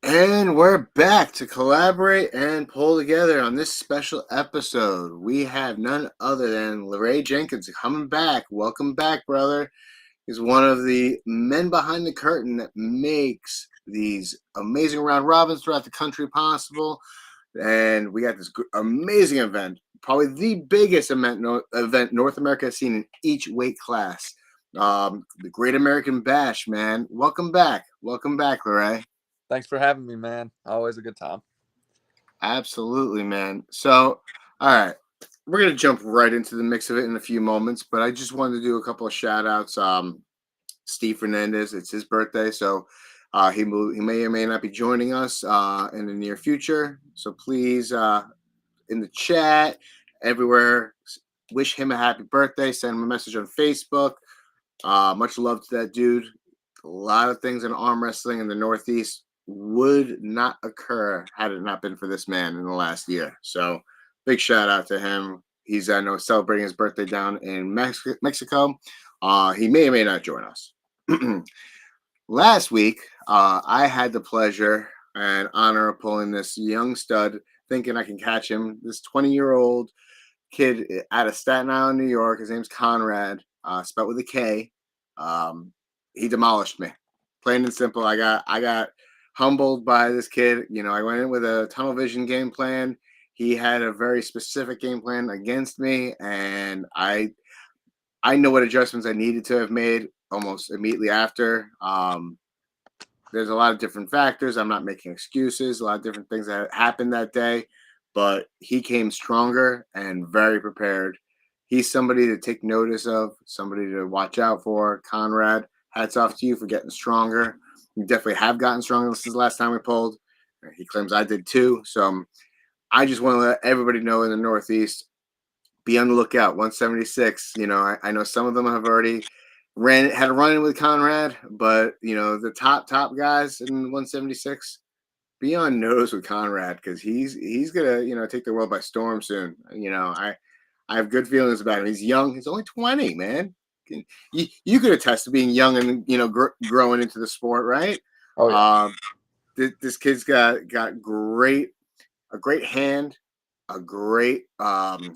And we're back to collaborate and pull together on this special episode. We have none other than Laray Jenkins coming back. Welcome back, brother. He's one of the men behind the curtain that makes these amazing round robins throughout the country possible. And we got this amazing event, probably the biggest event North America has seen in each weight class. The Great American Bash, man. Welcome back. Welcome back, Laray. Thanks for having me, man. Always a good time. Absolutely, man. So, all right, we're gonna jump right into the mix of it in a few moments, but I just wanted to do a couple of shout outs. Steve Fernandez, it's his birthday, so he may or may not be joining us in the near future. So please, in the chat, everywhere, wish him a happy birthday. Send him a message on Facebook. Much love to that dude. A lot of things in arm wrestling in the Northeast would not occur had it not been for this man in the last year. So big shout out to him. He's I know celebrating his birthday down in Mexico. He may or may not join us. Last week, I had the pleasure and honor of pulling this young stud, thinking I can catch him. This 20-year-old kid out of Staten Island, New York. His name's Conrad, spelled with a K. He demolished me, plain and simple. I got humbled by this kid. You know, I went in with a tunnel vision game plan. He had a very specific game plan against me, and I know what adjustments I needed to have made almost immediately after. There's a lot of different factors. I'm not making excuses. A lot of different things that happened that day, but he came stronger and very prepared. He's somebody to take notice of, somebody to watch out for. Conrad, hats off to you for getting stronger. You definitely have gotten stronger since the last time we pulled. He claims I did too. So I just want to let everybody know in the Northeast, be on the lookout. 176. You know, I know some of them have already had a run in with Conrad, but you know the top guys in 176, be on nose with Conrad because he's gonna take the world by storm soon. You know, I have good feelings about him. He's young. He's only 20, man. You could attest to being young and growing into the sport, right? Oh yeah. This kid's got a great hand, a great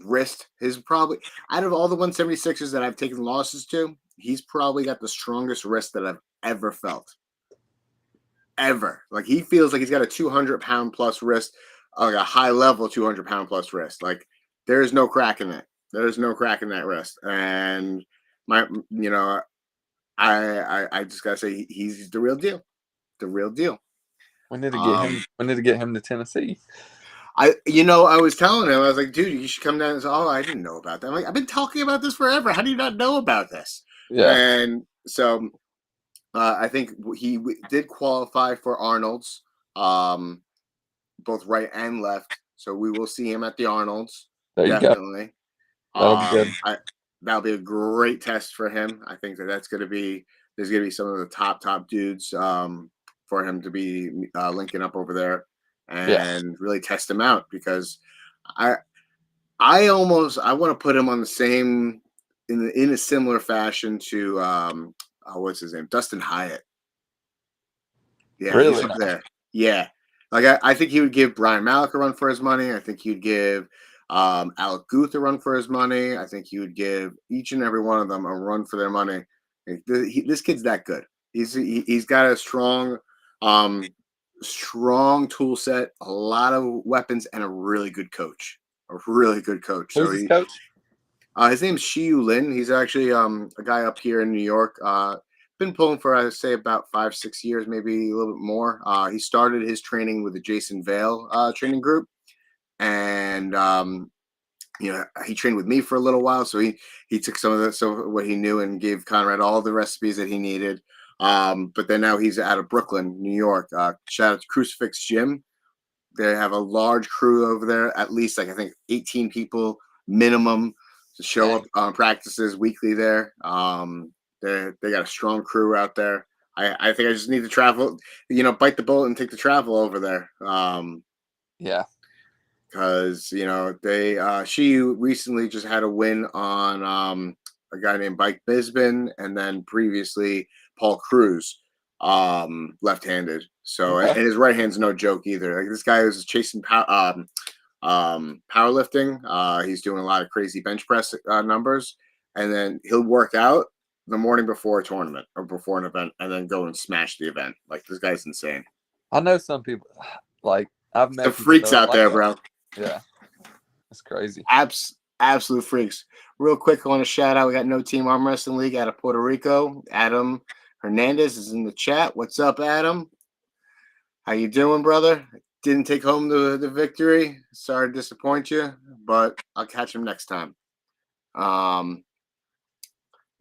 wrist. His probably out of all the 176ers that I've taken losses to, he's probably got the strongest wrist that I've ever felt. Ever. Like he feels like he's got a 200-pound plus wrist, like a high level 200-pound plus wrist. Like there's no crack in it. There's no crack in that wrist. And I just gotta say he's the real deal. The real deal. We need to get him. We need to get him to Tennessee. I was telling him, I was like, dude, you should come down. Oh, I didn't know about that. I'm like, I've been talking about this forever. How do you not know about this? Yeah. And so I think he did qualify for Arnold's, both right and left. So we will see him at the Arnold's. There you definitely. go. That'll be good. That'll be a great test for him. I think there's going to be some of the top dudes for him to be linking up over there and really test him out because I want to put him on the same in a similar fashion to what's his name, Dustin Hyatt. Yeah, really? He's up there. Yeah, like I think he would give Brian Malik a run for his money. I think he'd give Alec Guth a run for his money. I think he would give each and every one of them a run for their money. This kid's that good. He's got a strong tool set, a lot of weapons, and a really good coach. A really good coach. Who's his coach? His name's Shiyu Lin. He's actually a guy up here in New York. Been pulling for I'd say about 5-6 years, maybe a little bit more. He started his training with the Jason Vale training group, and he trained with me for a little while. So he took some of what he knew and gave Conrad all the recipes that he needed. But then now he's out of Brooklyn, New York. Shout out to Crucifix Gym. They have a large crew over there, at least I think 18 people minimum to show up on practices weekly there. They got a strong crew out there. I think I just need to travel, bite the bullet and take the travel over there. Because she recently just had a win on a guy named Mike Bisbin, and then previously Paul Cruz. left-handed. So and his right hand's no joke either. Like this guy is chasing powerlifting. He's doing a lot of crazy bench press numbers, and then he'll work out the morning before a tournament or before an event, and then go and smash the event. Like this guy's insane. I know some people, like I've met the freaks out there, bro. Yeah, it's crazy. Absolute freaks. Real quick, I want to shout out. We got No Team Arm Wrestling League out of Puerto Rico. Adam Fernandez is in the chat. What's up, Adam? How you doing, brother? Didn't take home the victory. Sorry to disappoint you, but I'll catch him next time.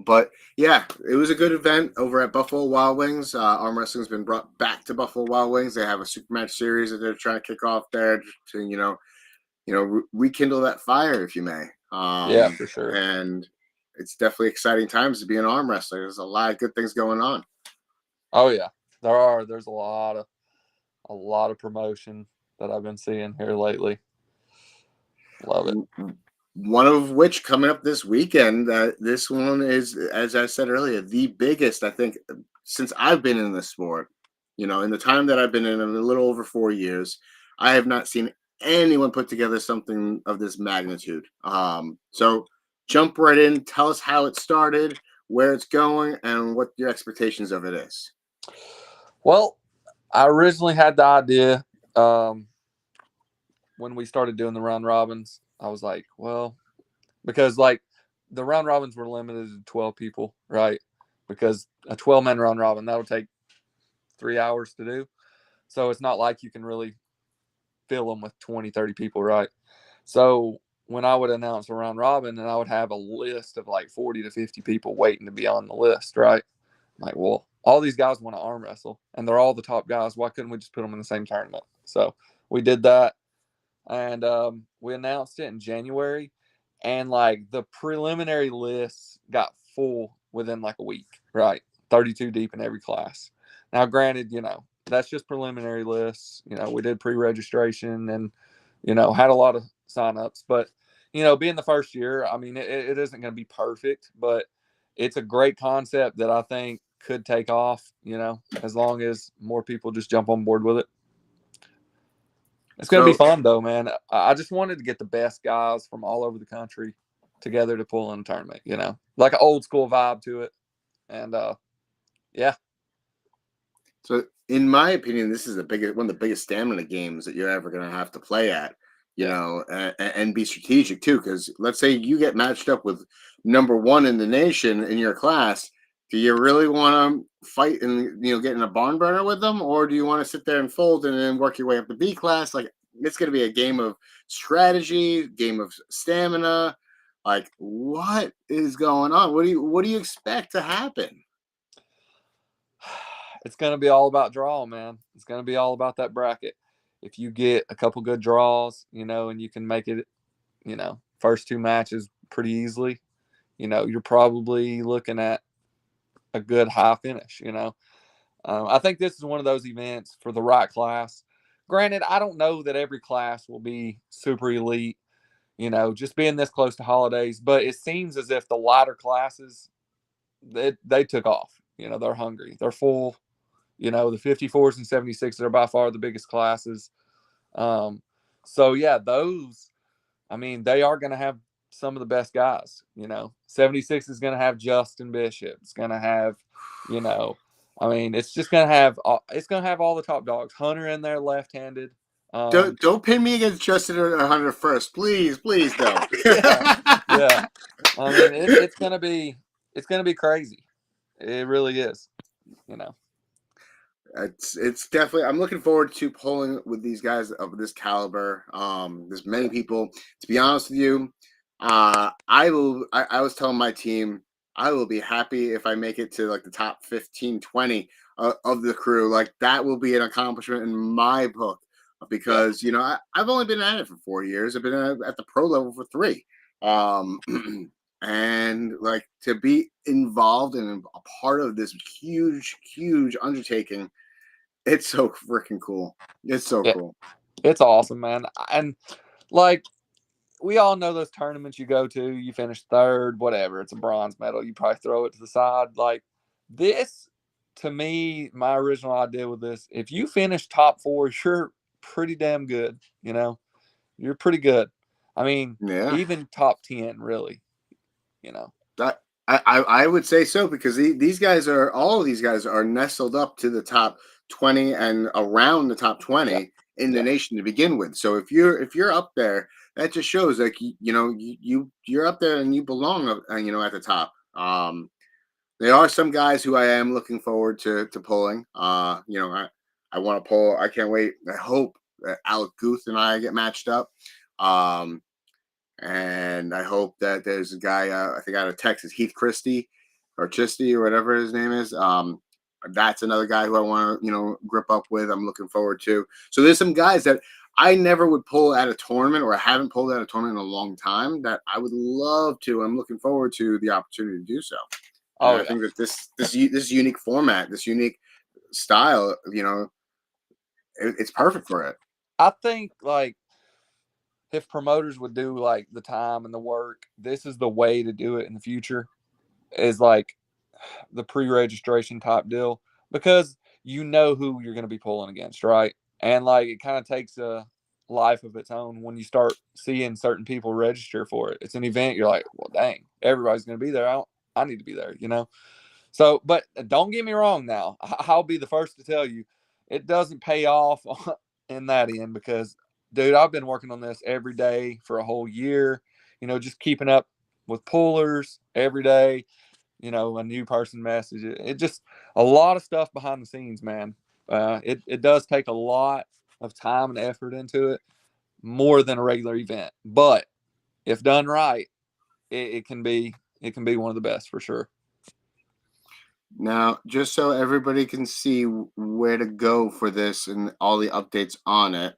But yeah, it was a good event over at Buffalo Wild Wings. Arm wrestling's been brought back to Buffalo Wild Wings. They have a super match series that they're trying to kick off there to rekindle that fire, if you may. Yeah, for sure. And it's definitely exciting times to be an arm wrestler. There's a lot of good things going on. Oh yeah, there are. There's a lot of promotion that I've been seeing here lately. Love it. One of which coming up this weekend. This one is, as I said earlier, the biggest, I think, since I've been in the sport. In the time that I've been in a little over 4 years, I have not seen anyone put together something of this magnitude. So jump right in. Tell us how it started, where it's going, and what your expectations of it is. Well, I originally had the idea when we started doing the round robins. I was like, well, because like the round robins were limited to 12 people, right? Because a 12-man round robin, that'll take 3 hours to do. So it's not like you can really fill them with 20, 30 people, right? So when I would announce a round robin, and I would have a list of like 40 to 50 people waiting to be on the list, right? I'm like, well, all these guys want to arm wrestle, and they're all the top guys. Why couldn't we just put them in the same tournament? So we did that. And we announced it in January, and like the preliminary lists got full within like a week, right? 32 deep in every class. Now, granted, that's just preliminary lists. We did pre-registration and, had a lot of signups, but, being the first year, I mean, it isn't going to be perfect, but it's a great concept that I think could take off, as long as more people just jump on board with it. It's going to be fun, though, man. I just wanted to get the best guys from all over the country together to pull in a tournament, like an old school vibe to it. And, yeah. So, in my opinion, this is one of the biggest stamina games that you're ever going to have to play at, and be strategic, too. Because let's say you get matched up with number one in the nation in your class. Do you really want to fight and, get in a barn burner with them? Or do you want to sit there and fold and then work your way up to B class? Like, it's going to be a game of strategy, game of stamina. Like, what is going on? What do you expect to happen? It's going to be all about draw, man. It's going to be all about that bracket. If you get a couple good draws, and you can make it, first two matches pretty easily, you're probably looking at a good high finish, I think this is one of those events for the right class. Granted, I don't know that every class will be super elite, just being this close to holidays, but it seems as if the lighter classes, they took off. They're hungry. They're full. The 54s and 76s are by far the biggest classes. So, yeah, those, I mean, they are going to have some of the best guys. 76 is going to have Justin Bishop. It's going to have, I mean, it's just going to have all the top dogs. Hunter in there, left-handed. Don't pin me against Justin or Hunter first, please don't. yeah. I mean, it's going to be crazy. It really is. It's definitely. I'm looking forward to pulling with these guys of this caliber. There's many people. To be honest with you, I was telling my team I will be happy if I make it to like the top 15, 20 of the crew. Like that will be an accomplishment in my book because I've only been at it for 4 years. I've been at the pro level for 3. And like to be involved and a part of this huge undertaking, it's so freaking cool. It's so cool. It's awesome, man. And like we all know those tournaments you go to, you finish third, whatever. It's a bronze medal. You probably throw it to the side. Like this to me, my original idea with this, if you finish top 4, you're pretty damn good. You're pretty good. I mean, Yeah. even top 10, really. You know. That I would say so, because these guys are, all of these guys are nestled up to the top 20 and around the top Yeah. 20 in the Yeah. nation to begin with. So if you're up there, that just shows like you're up there and you belong at the top. There are some guys who I am looking forward to pulling. I want to pull. I can't wait. I hope that Alec Guth and I get matched up. Um, and I hope that there's a guy, I think out of Texas, Heath Christie or Chisty or whatever his name is. That's another guy who I want to, grip up with. I'm looking forward to. So there's some guys that I never would pull at a tournament, or I haven't pulled at a tournament in a long time, that I would love to. I'm looking forward to the opportunity to do so. And Oh I yeah. think that this unique format, this unique style, it's perfect for it. I think like if promoters would do like the time and the work, this is the way to do it in the future. Is like the pre-registration type deal, because you know who you're going to be pulling against, right? And like it kind of takes a life of its own when you start seeing certain people register for it. It's an event. You're like, well, dang, everybody's going to be there. I need to be there. So, but don't get me wrong. Now, I'll be the first to tell you, it doesn't pay off in that end, because, dude, I've been working on this every day for a whole year. Just keeping up with pullers every day. A new person message. It just a lot of stuff behind the scenes, man. It does take a lot of time and effort into it, more than a regular event. But if done right, it can be one of the best for sure. Now, just so everybody can see where to go for this and all the updates on it,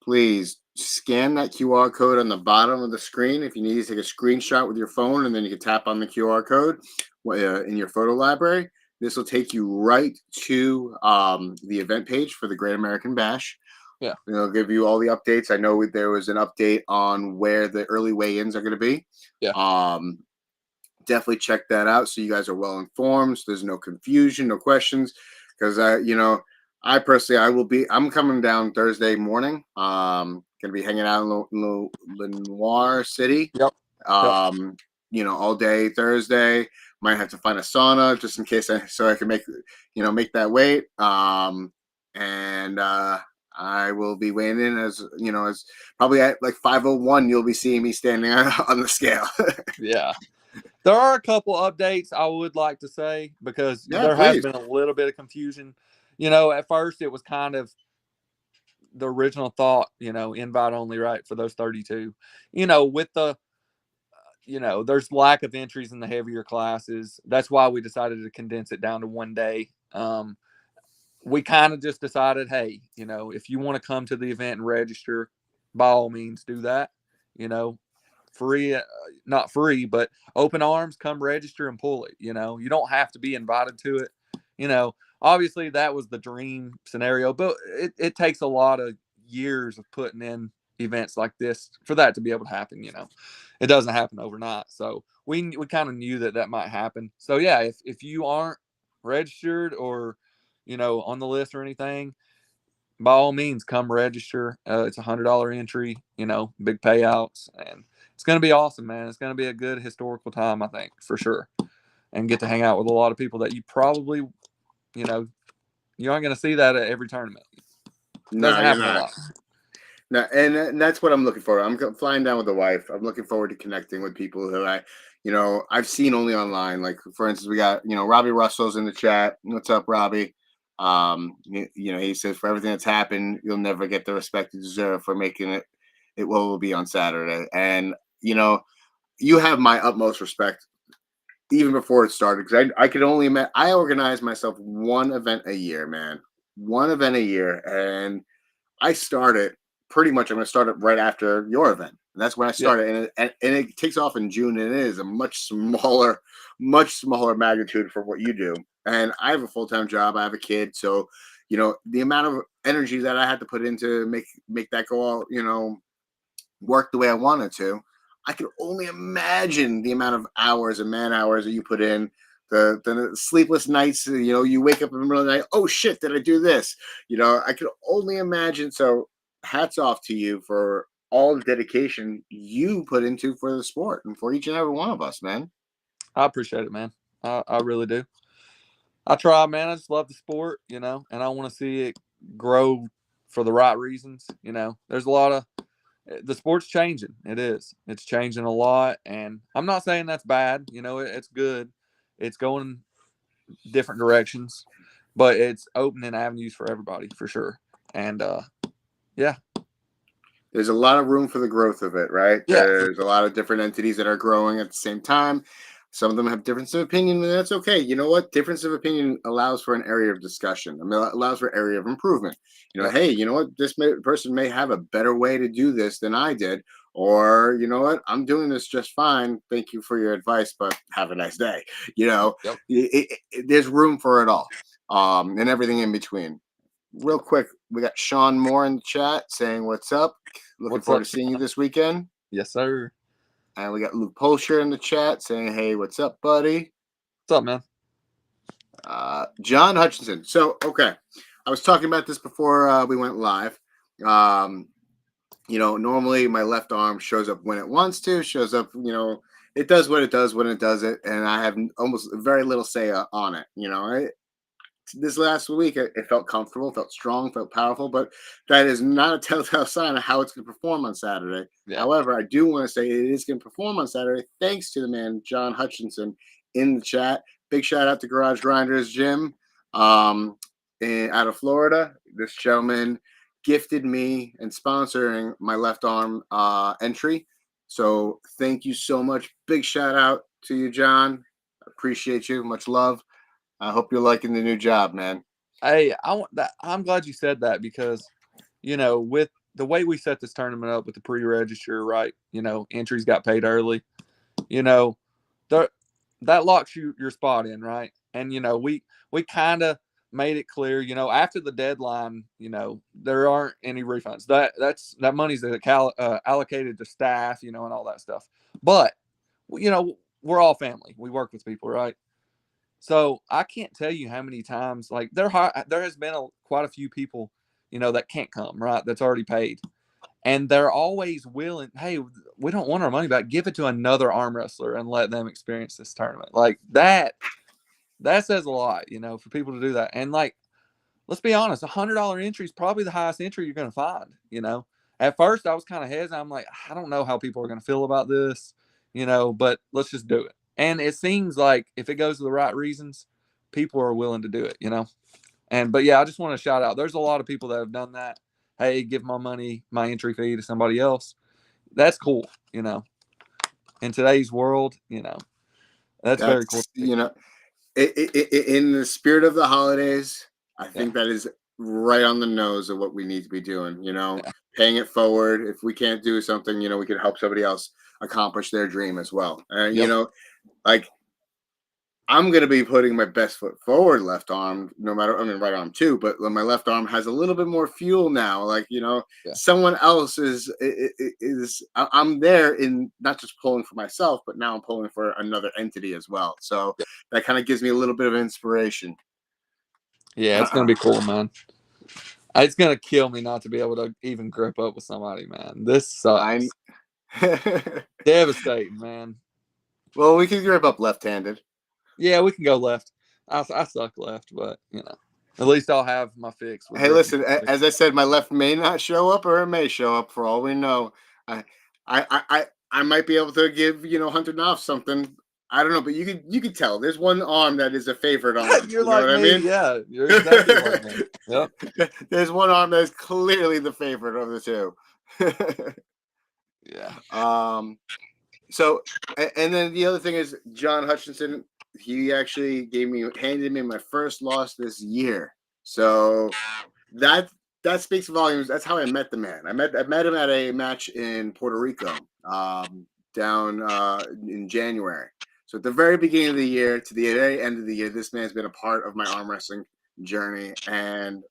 please scan that QR code on the bottom of the screen. If you need to take a screenshot with your phone, and then you can tap on the QR code in your photo library. This will take you right to the event page for the Great American Bash. Yeah. It'll give you all the updates. I know there was an update on where the early weigh-ins are going to be. Yeah. Definitely check that out so you guys are well informed. So there's no confusion, no questions. Because I personally, I'm coming down Thursday morning. Gonna be hanging out in Lenoir City. Yep. All day Thursday. Might have to find a sauna just in case, so I can make that weight. And I will be weighing in as probably at like 5:01. You'll be seeing me standing on the scale. Yeah. There are a couple updates I would like to say, because Yeah, there has please. been a little bit of confusion. At first it was kind of the original thought, invite only, right, for those 32. With the there's lack of entries in the heavier classes. That's why we decided to condense it down to one day. We kind of just decided, hey, if you want to come to the event and register, by all means do that. Free, not free, but open arms, come register and pull it. You don't have to be invited to it. Obviously that was the dream scenario, but it takes a lot of years of putting in events like this for that to be able to happen. It doesn't happen overnight. So we kind of knew that might happen. So yeah, if you aren't registered or, on the list or anything, by all means, come register. It's $100 entry, big payouts, and it's going to be awesome, man. It's going to be a good historical time, I think, for sure, and get to hang out with a lot of people that you probably, you aren't going to see that at every tournament. It doesn't happen a lot. No, and that's what I'm looking for. I'm flying down with the wife. I'm looking forward to connecting with people who I've seen only online. Like, for instance, we got, Robbie Russell's in the chat. What's up, Robbie? He says, for everything that's happened, you'll never get the respect you deserve for making it. It will be on Saturday. And, you have my utmost respect even before it started, because I could only imagine. I organize myself one event a year, man. One event a year. And I started pretty much. I'm going to start it right after your event. And that's when I started, and it takes off in June, and it is a much smaller magnitude for what you do. And I have a full-time job. I have a kid, so the amount of energy that I had to put into make that go all work the way I wanted to. I could only imagine the amount of hours and man hours that you put in the sleepless nights. You wake up in the middle of the night. Oh shit! Did I do this? I could only imagine. So, hats off to you for all the dedication you put into for the sport and for each and every one of us, man. I appreciate it, man. I really do. I try, man. I just love the sport, and I want to see it grow for the right reasons. There's a lot of the sport's changing. It is. It's changing a lot, and I'm not saying that's bad. It's good. It's going different directions, but it's opening avenues for everybody for sure. And yeah, there's a lot of room for the growth of it, right? yeah, There's a lot of different entities that are growing at the same time. Some of them have difference of opinion, and that's okay. You know what? Difference of opinion allows for an area of discussion. I mean, it allows for area of improvement. yep. Hey, you know what? Person may have a better way to do this than I did, or you know what? I'm doing this just fine. Thank you for your advice, but have a nice day. Yep. There's room for it all, and everything in between. Real quick, we got Sean Moore in the chat saying, "What's up? Looking What's forward up, to seeing you Sean? this weekend." Yes, sir. And we got Luke Polsher in the chat saying, "Hey, what's up, buddy?" What's up, man? John Hutchinson. So, okay, I was talking about this before we went live. Normally my left arm shows up when it wants to, shows up, it does what it does when it does it, and I have almost very little say on it. This last week, it felt comfortable, felt strong, felt powerful, but that is not a telltale sign of how it's going to perform on Saturday. Yeah. However, I do want to say it is going to perform on Saturday thanks to the man, John Hutchinson, in the chat. Big shout out to Garage Grinders Gym out of Florida. This gentleman gifted me and sponsoring my left arm entry. So thank you so much. Big shout out to you, John. Appreciate you. Much love. I hope you're liking the new job, man. Hey, I'm glad you said that because, with the way we set this tournament up with the pre-register, right? Entries got paid early. That locks your spot in, right? And we kind of made it clear, after the deadline, there aren't any refunds. That money's allocated to staff, and all that stuff. But we're all family. We work with people, right? So I can't tell you how many times like there has been quite a few people, that can't come, right? That's already paid. And they're always willing, hey, we don't want our money back. Give it to another arm wrestler and let them experience this tournament. Like that says a lot, for people to do that. And like, let's be honest, $100 entry is probably the highest entry you're going to find, At first I was kind of hesitant. I'm like, I don't know how people are going to feel about this, but let's just do it. And it seems like if it goes to the right reasons, people are willing to do it, But yeah, I just want to shout out. There's a lot of people that have done that. Hey, give my entry fee to somebody else. That's cool, In today's world, that's very cool. In the spirit of the holidays, I think that is right on the nose of what we need to be doing. Paying it forward. If we can't do something, we can help somebody else accomplish their dream as well. And like I'm going to be putting my best foot forward left arm, right arm too, but my left arm has a little bit more fuel now. Like, someone else is I'm there in not just pulling for myself, but now I'm pulling for another entity as well. So that kind of gives me a little bit of inspiration. Yeah, it's going to be cool, man. It's going to kill me not to be able to even grip up with somebody, man. This sucks. Devastating, man. Well, we can grip up left-handed. Yeah, we can go left. I suck left, but at least I'll have my fix. Hey, listen, as I said, my left may not show up, or it may show up for all we know. I might be able to give Hunter Knopf something. I don't know, but you could tell there's one arm that is a favorite arm. You're like me. I mean? Yeah, you're exactly like me. Yep. There's one arm that is clearly the favorite of the two. Yeah. So, and then the other thing is John Hutchinson. He actually handed me my first loss this year. So that speaks volumes. That's how I met the man. I met him at a match in Puerto Rico, down in January. So at the very beginning of the year to the very end of the year, this man's been a part of my arm wrestling journey, and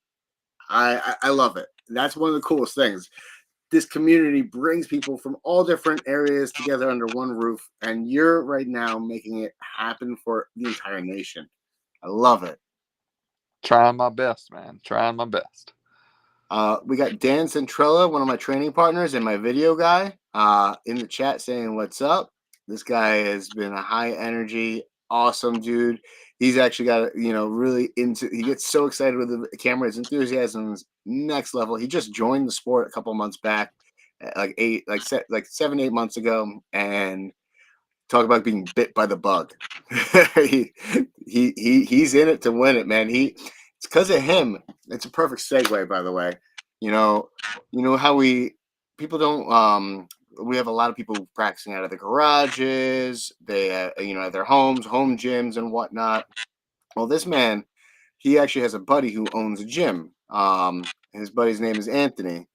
I love it. That's one of the coolest things. this community brings people from all different areas together under one roof, and you're right now making it happen for the entire nation. I love it. Trying my best, man. Trying my best. We got Dan Centrella, one of my training partners and my video guy, in the chat saying what's up. This guy has been a high energy, awesome dude. He's actually got, really into, he gets so excited with the camera. His enthusiasm is next level. He just joined the sport a couple months back, like 7, 8 months ago, and talk about being bit by the bug. He's in it to win it, man. It's because of him. It's a perfect segue, by the way. How people don't we have a lot of people practicing out of the garages, they at their homes, home gyms and whatnot. Well, this man, he actually has a buddy who owns a gym. His buddy's name is Anthony.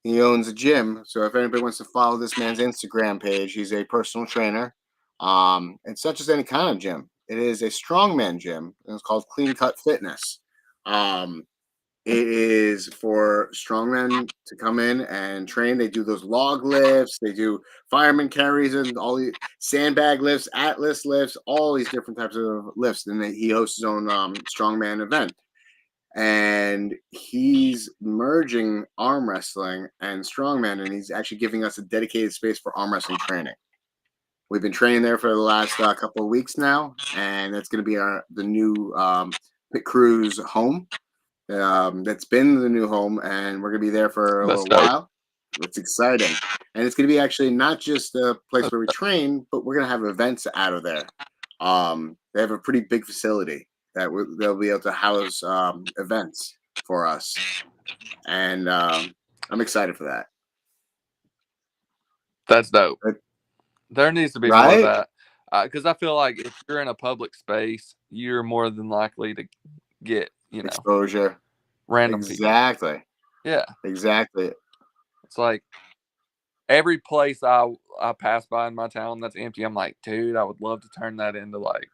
He owns a gym, so if anybody wants to follow this man's Instagram page, he's a personal trainer. It's not just any kind of gym; it is a strongman gym, and it's called Clean Cut Fitness. It is for strongmen to come in and train. They do those log lifts, they do fireman carries, and all the sandbag lifts, atlas lifts, all these different types of lifts. And he hosts his own strongman event. And he's merging arm wrestling and strongman, and he's actually giving us a dedicated space for arm wrestling training. We've been training there for the last couple of weeks now, and that's going to be the new Pit Crew's home. That's been the new home, and we're going to be there for a little while. It's exciting, and it's going to be actually not just a place where we train, but we're going to have events out of there. They have a pretty big facility that they'll be able to house events for us, and I'm excited for that. That's dope. There needs to be more of that, because I feel like if you're in a public space, you're more than likely to get exposure, random exactly people. Yeah, exactly. It's like every place I pass by in my town that's empty, I'm like, dude, I would love to turn that into like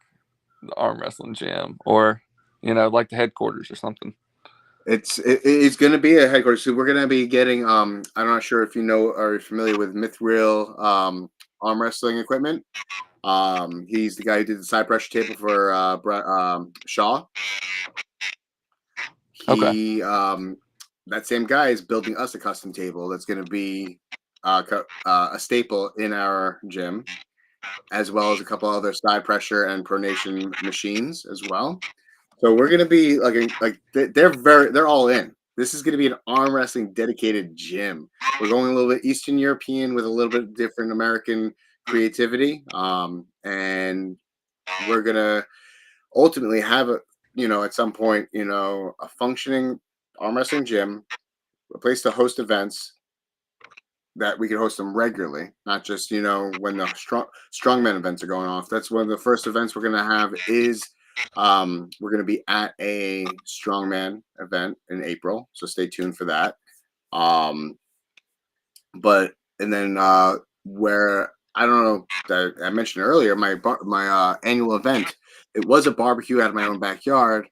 the arm wrestling gym, or like the headquarters or something. It's going to be a headquarters. So we're going to be getting I'm not sure if you know or are familiar with Mithril arm wrestling equipment. He's the guy who did the side pressure table for Shaw. He that same guy is building us a custom table that's going to be a staple in our gym, as well as a couple other side pressure and pronation machines as well. So we're going to be they're all in. This is going to be an arm wrestling dedicated gym. We're going a little bit Eastern European with a little bit different American creativity, and we're going to ultimately have at some point, a functioning arm wrestling gym, a place to host events that we can host them regularly, not just, when the strongman events are going off. That's one of the first events we're going to have is we're going to be at a strongman event in April. So stay tuned for that. And then where, I don't know, that I mentioned earlier, my annual event, it was a barbecue out of my own backyard.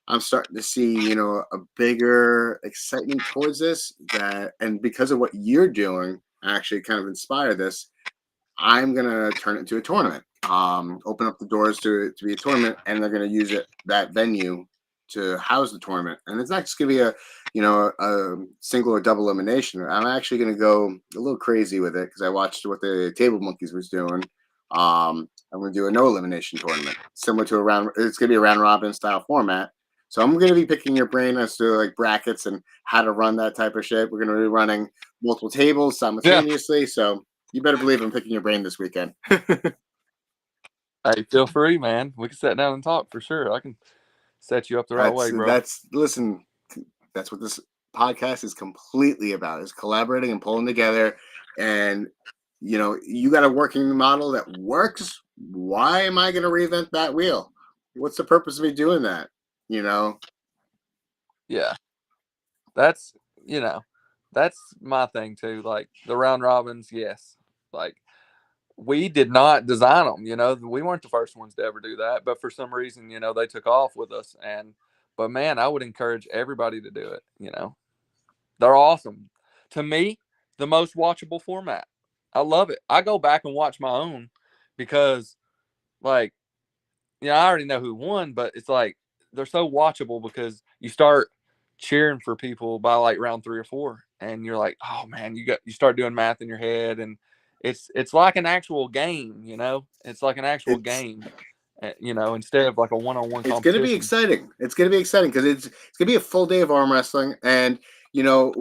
I'm starting to see, a bigger excitement towards this, and because of what you're doing, actually kind of inspired this. I'm going to turn it into a tournament, open up the doors to be a tournament, and they're going to use that venue to house the tournament. And it's not just going to be a single or double elimination. I'm actually going to go a little crazy with it because I watched what the Table Monkeys was doing. I'm going to do a no elimination tournament, similar to it's going to be a round robin style format. So I'm going to be picking your brain as to like brackets and how to run that type of shit. We're going to be running multiple tables simultaneously. Yeah. So you better believe I'm picking your brain this weekend. Hey, feel free, man. We can sit down and talk for sure. I can set you up the right way, bro. Listen, that's what this podcast is completely about, is collaborating and pulling together. And, you got a working model that works. Why am I going to reinvent that wheel? What's the purpose of me doing that? Yeah. That's my thing too. Like the round robins, yes. Like we did not design them, we weren't the first ones to ever do that, but for some reason, they took off with us. But man, I would encourage everybody to do it. They're awesome. To me, the most watchable format. I love it. I go back and watch my own because, like, I already know who won, but it's like they're so watchable because you start cheering for people by like round 3 or 4, and you're like, oh man, you start doing math in your head, and it's like an actual game, It's like an actual It's game, instead of like a one-on-one it's going to be competition. exciting. It's going to be exciting because it's going to be a full day of arm wrestling, and you know,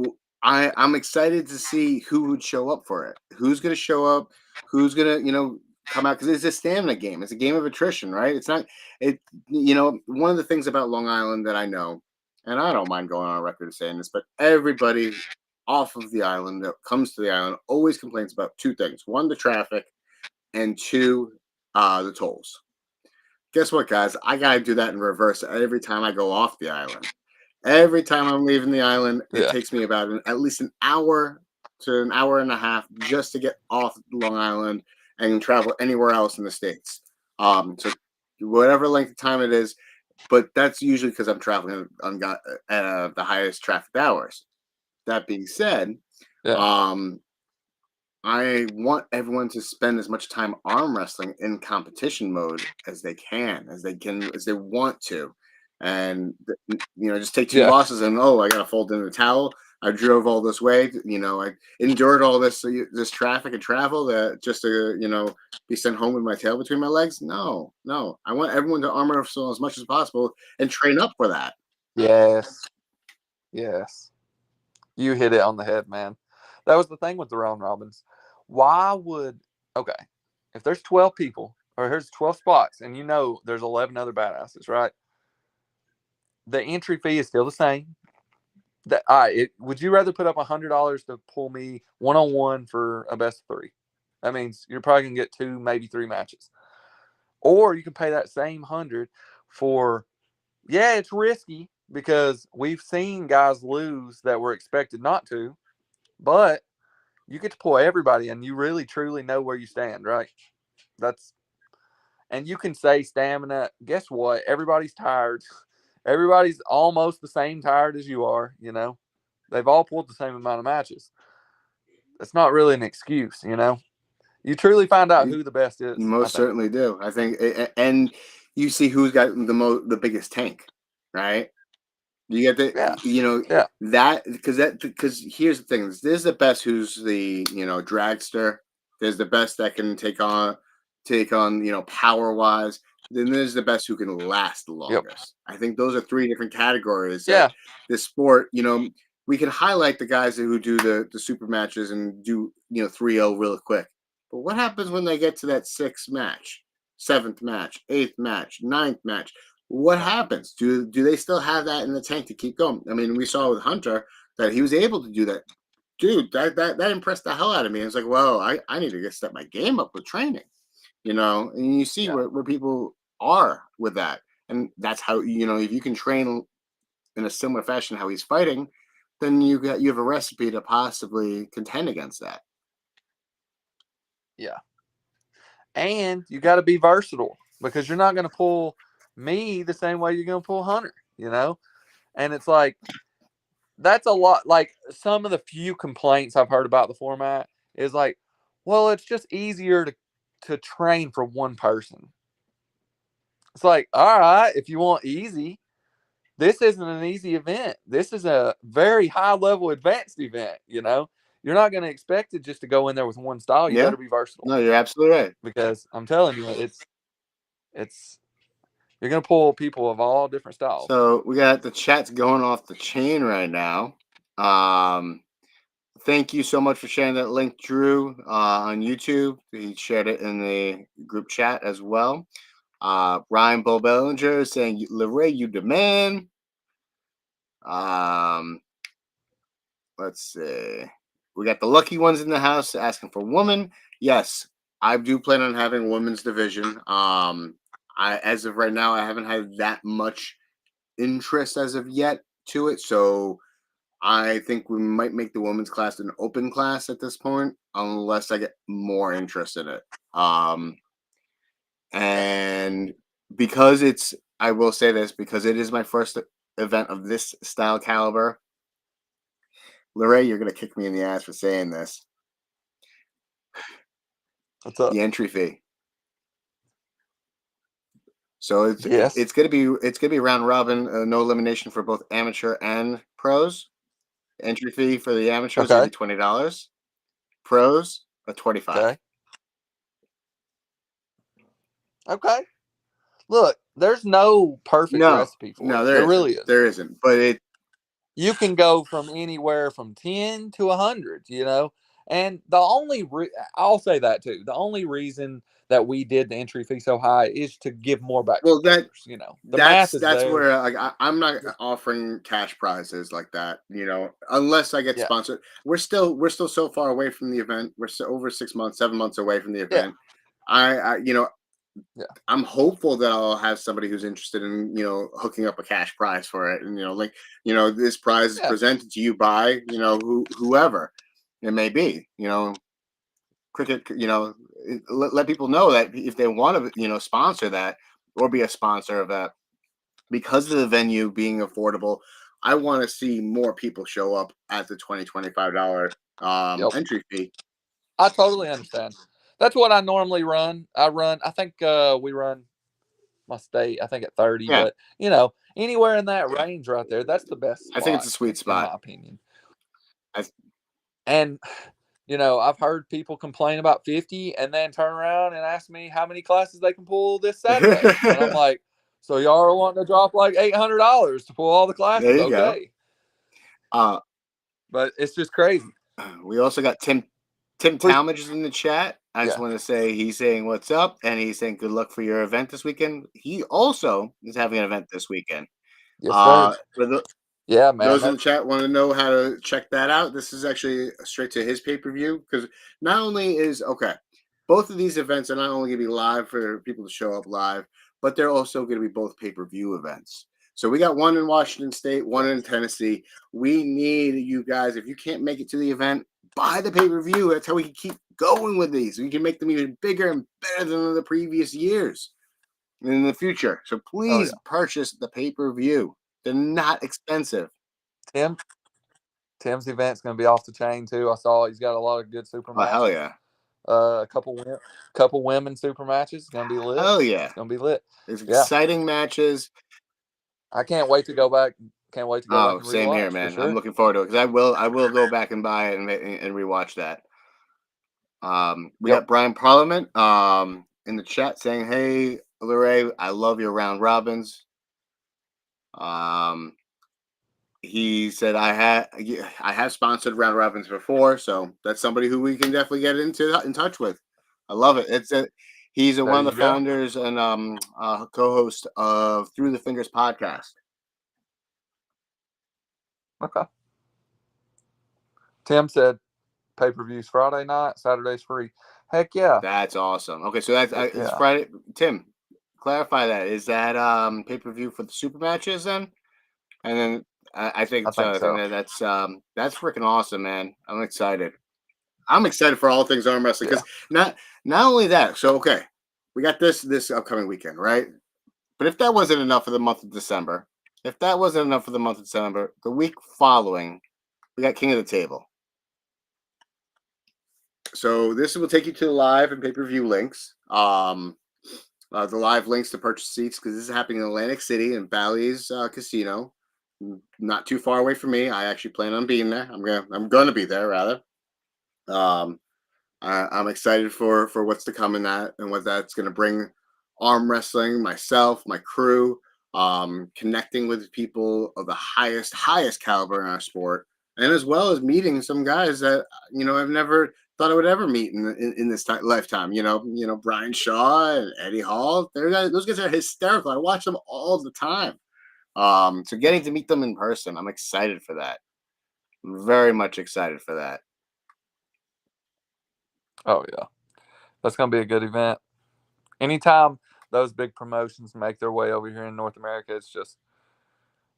I'm excited to see who would show up for it. Who's going to show up? Who's going to come out? Because it's a stamina game. It's a game of attrition, right? It's not it. One of the things about Long Island that I know, and I don't mind going on record saying this, but everybody off of the island that comes to the island always complains about two things: one, the traffic, and two, the tolls. Guess what, guys? I gotta do that in reverse every time I go off the island. Every time I'm leaving the island, it Yeah, takes me about at least an hour to an hour and a half just to get off Long Island and travel anywhere else in the states. So whatever length of time it is, but that's usually because I'm traveling on the highest traffic hours. That being said, yeah, um, I want everyone to spend as much time arm wrestling in competition mode as they want to, and just take two yeah, losses and I got to fold in the towel. I drove all this way, I endured all this traffic and travel that just to be sent home with my tail between my legs. No, no, I want everyone to arm wrestle as much as possible and train up for that. yes, yes. You hit it on the head, man. That was the thing with the round robins. Why would okay? If there's 12 people, or here's 12 spots, and there's 11 other badasses, right? The entry fee is still the same. All right, would you rather put up $100 to pull me 1-on-1 for a best of 3? That means you're probably gonna get 2, maybe 3 matches, or you can pay that same 100 for. Yeah, it's risky because we've seen guys lose that were expected not to, but you get to pull everybody, and you really truly know where you stand, right? That's and you can say stamina. Guess what? Everybody's tired. Everybody's almost the same tired as you are. They've all pulled the same amount of matches. That's not really an excuse. You truly find out You who the best is, I most think. certainly do. I think, and you see who's got the biggest tank, right? You get Yeah, the yeah, because here's the thing: there's the best who's the dragster. There's the best that can take on power wise. Then there's the best who can last the yep, longest. I think those are three different categories that yeah, this sport. We can highlight the guys who do the super matches and do 3-0 real quick. But what happens when they get to that sixth match, seventh match, eighth match, ninth match? What happens? Do they still have that in the tank to keep going? I mean, we saw with Hunter that he was able to do that. Dude, that impressed the hell out of me. It's like, well, I need to step my game up with training, and you see yeah, where people are with that. And that's how, if you can train in a similar fashion how he's fighting, then you have a recipe to possibly contend against that. yeah. And you got to be versatile because you're not going to pull me the same way you're going to pull Hunter. And it's like, that's a lot. Like, some of the few complaints I've heard about the format is like, well, it's just easier to train for one person. It's like, all right, if you want easy, this isn't an easy event. This is a very high level advanced event. You're not going to expect it just to go in there with one style. You Yeah, better be versatile no, you're absolutely right. because I'm telling you, it's you're going to pull people of all different styles. So we got the chats going off the chain right now. Um, Thank you so much for sharing that link, Drew, on YouTube. He shared it in the group chat as well. Ryan Bo Bellinger is saying, Laray, you demand. Um, let's see. We got the lucky ones in the house asking for woman. Yes, I do plan on having a women's division. As of right now, I haven't had that much interest as of yet to it. So I think we might make the women's class an open class at this point, unless I get more interest in it. And because I will say this, because it is my first event of this style caliber, Laray, you're gonna kick me in the ass for saying this. What's up? The entry fee. So Yes. it's gonna be round robin, no elimination for both amateur and pros. Entry fee for the amateurs is gonna Okay. be $20. Pros a 25. Okay. Okay. Look, there's no perfect No, recipe for no, it. there There isn't. really isn't. There isn't. But You can go from anywhere from 10 to 100, And the only I'll say that too. The only reason that we did the entry fee so high is to give more back to well, players. The math is that's there. where like I'm not offering cash prizes like that, unless I get Yeah. sponsored. We're still so far away from the event. We're so over 6 months, 7 months away from the Yeah. event. I Yeah. I'm hopeful that I'll have somebody who's interested in hooking up a cash prize for it, and this prize is Yeah. presented to you by whoever it may be. Cricket. Let people know that if they want to sponsor that or be a sponsor of that, because of the venue being affordable, I want to see more people show up at the $25 Yep. entry fee. I totally understand. That's what I normally run. I think we run my state, I think at 30, Yeah, but anywhere in that range right there, that's the best I think it's spot a sweet in my spot. opinion. I, And I've heard people complain about 50 and then turn around and ask me how many classes they can pull this Saturday. And I'm like, so y'all are wanting to drop like $800 to pull all the there classes? you go. Okay. But it's just crazy. We also got Tim Talmadge is in the chat. I just Yeah. want to say he's saying what's up, and he's saying good luck for your event this weekend. He also is having an event this weekend. Yes, sir. For Yeah, man. those in the chat want to know how to check that out, this is actually straight to his pay-per-view, because not only is both of these events are not only going to be live for people to show up live, but they're also going to be both pay-per-view events. So we got one in Washington State, one in Tennessee. We need you guys. If you can't make it to the event, buy the pay-per-view. That's how we can keep going with these. We can make them even bigger and better than the previous years in the future. So please purchase the pay-per-view. They're not expensive. Tim's event's going to be off the chain too. I saw he's got a lot of good super Oh, matches. hell yeah. A couple women super matches. It's going to be lit. Hell yeah. It's going to be lit. It's exciting matches. I can't wait to go back. Can't wait to go back and rewatch. Same here, man. Sure. I'm looking forward to it because I will go back and buy it and rewatch that. We got Brian Parliament in the chat saying, "Hey, Laray, I love your round robins." He said I have sponsored round robins before, so that's somebody who we can definitely get in touch with. I love it. He's one of the founders and co-host of Through the Fingers podcast. Okay. Tim said pay-per-views Friday night, Saturday's free. Heck yeah. That's awesome. Okay, so that's it's Friday. Tim, clarify that. Is that pay-per-view for the super matches then? And then I think so. I think that's freaking awesome, man. I'm excited. I'm excited for all things arm wrestling because not only that. So we got this upcoming weekend, right? But if that wasn't enough for the month of December, the week following, we got King of the Table. So this will take you to the live and pay-per-view links. The live links to purchase seats, because this is happening in Atlantic City in Bally's Casino, not too far away from me. I actually plan on being there. I'm gonna be there rather. I'm excited for what's to come in that and what that's gonna bring. Arm wrestling, myself, my crew, connecting with people of the highest caliber in our sport, and as well as meeting some guys that I've never thought I would ever meet in this lifetime. Brian Shaw and Eddie Hall. Those guys are hysterical. I watch them all the time. So getting to meet them in person, I'm excited for that. I'm very much excited for that. Oh yeah, that's gonna be a good event. Anytime those big promotions make their way over here in North America, it's just,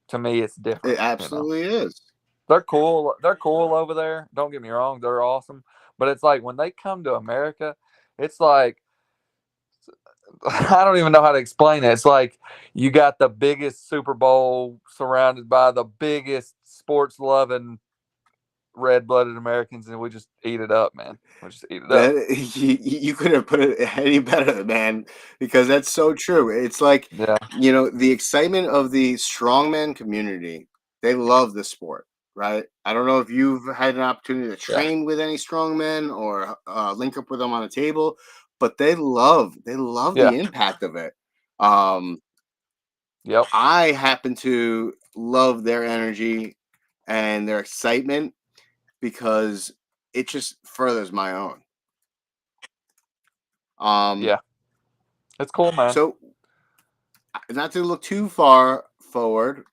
to me, it's different. It absolutely is. They're cool. They're cool over there. Don't get me wrong. They're awesome. But it's like when they come to America, it's like, I don't even know how to explain it. It's like you got the biggest Super Bowl surrounded by the biggest sports loving red-blooded Americans, and we just eat it up, man. We just eat it up. That you couldn't have put it any better, man, because that's so true. It's like, Yeah, the excitement of the strongman community. They love the sport, right? I don't know if you've had an opportunity to yeah, train with any strongmen or link up with them on a table, but they love yeah, the impact of it. Um, yep, I happen to love their energy and their excitement because it just furthers my own. Um, yeah. It's cool, man. so not to look too far forward,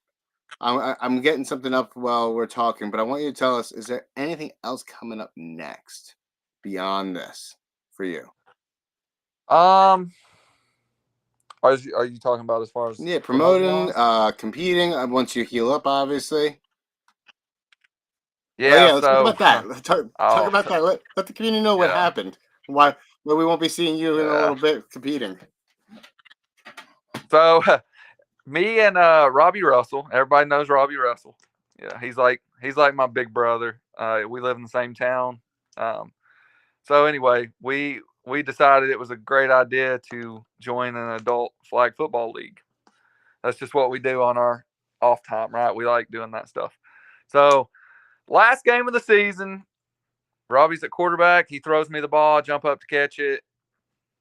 I'm getting something up while we're talking, but I want you to tell us: is there anything else coming up next beyond this for you? Um, are you talking about as far as Yeah, promoting promoting, wise? competing. Once you heal up, obviously. Oh Yeah. yeah, let's talk So, about that. Let's talk oh, about that. Let the community know what yeah, happened. Why? Well, we won't be seeing you in a yeah. little bit competing. So, me and Robbie Russell. Everybody knows Robbie Russell. Yeah, he's like my big brother. We live in the same town. Um, so anyway, we decided it was a great idea to join an adult flag football league. That's just what we do on our off time, right? We like doing that stuff. So last game of the season, Robbie's at quarterback. He throws me the ball, jump up to catch it,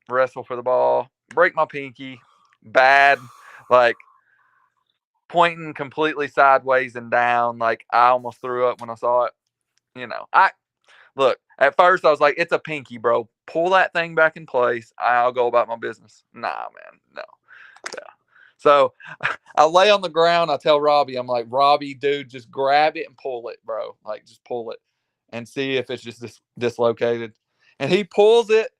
wrestle for the ball, break my pinky, bad, like pointing completely sideways and down. Like I almost threw up when I saw it. I look at first I was like, it's a pinky, bro. Pull that thing back in place. I'll go about my business. Nah, man, no. Yeah. So I lay on the ground. I tell Robbie, I'm like, Robbie, dude, just grab it and pull it, bro. Like, just pull it and see if it's just dislocated. And he pulls it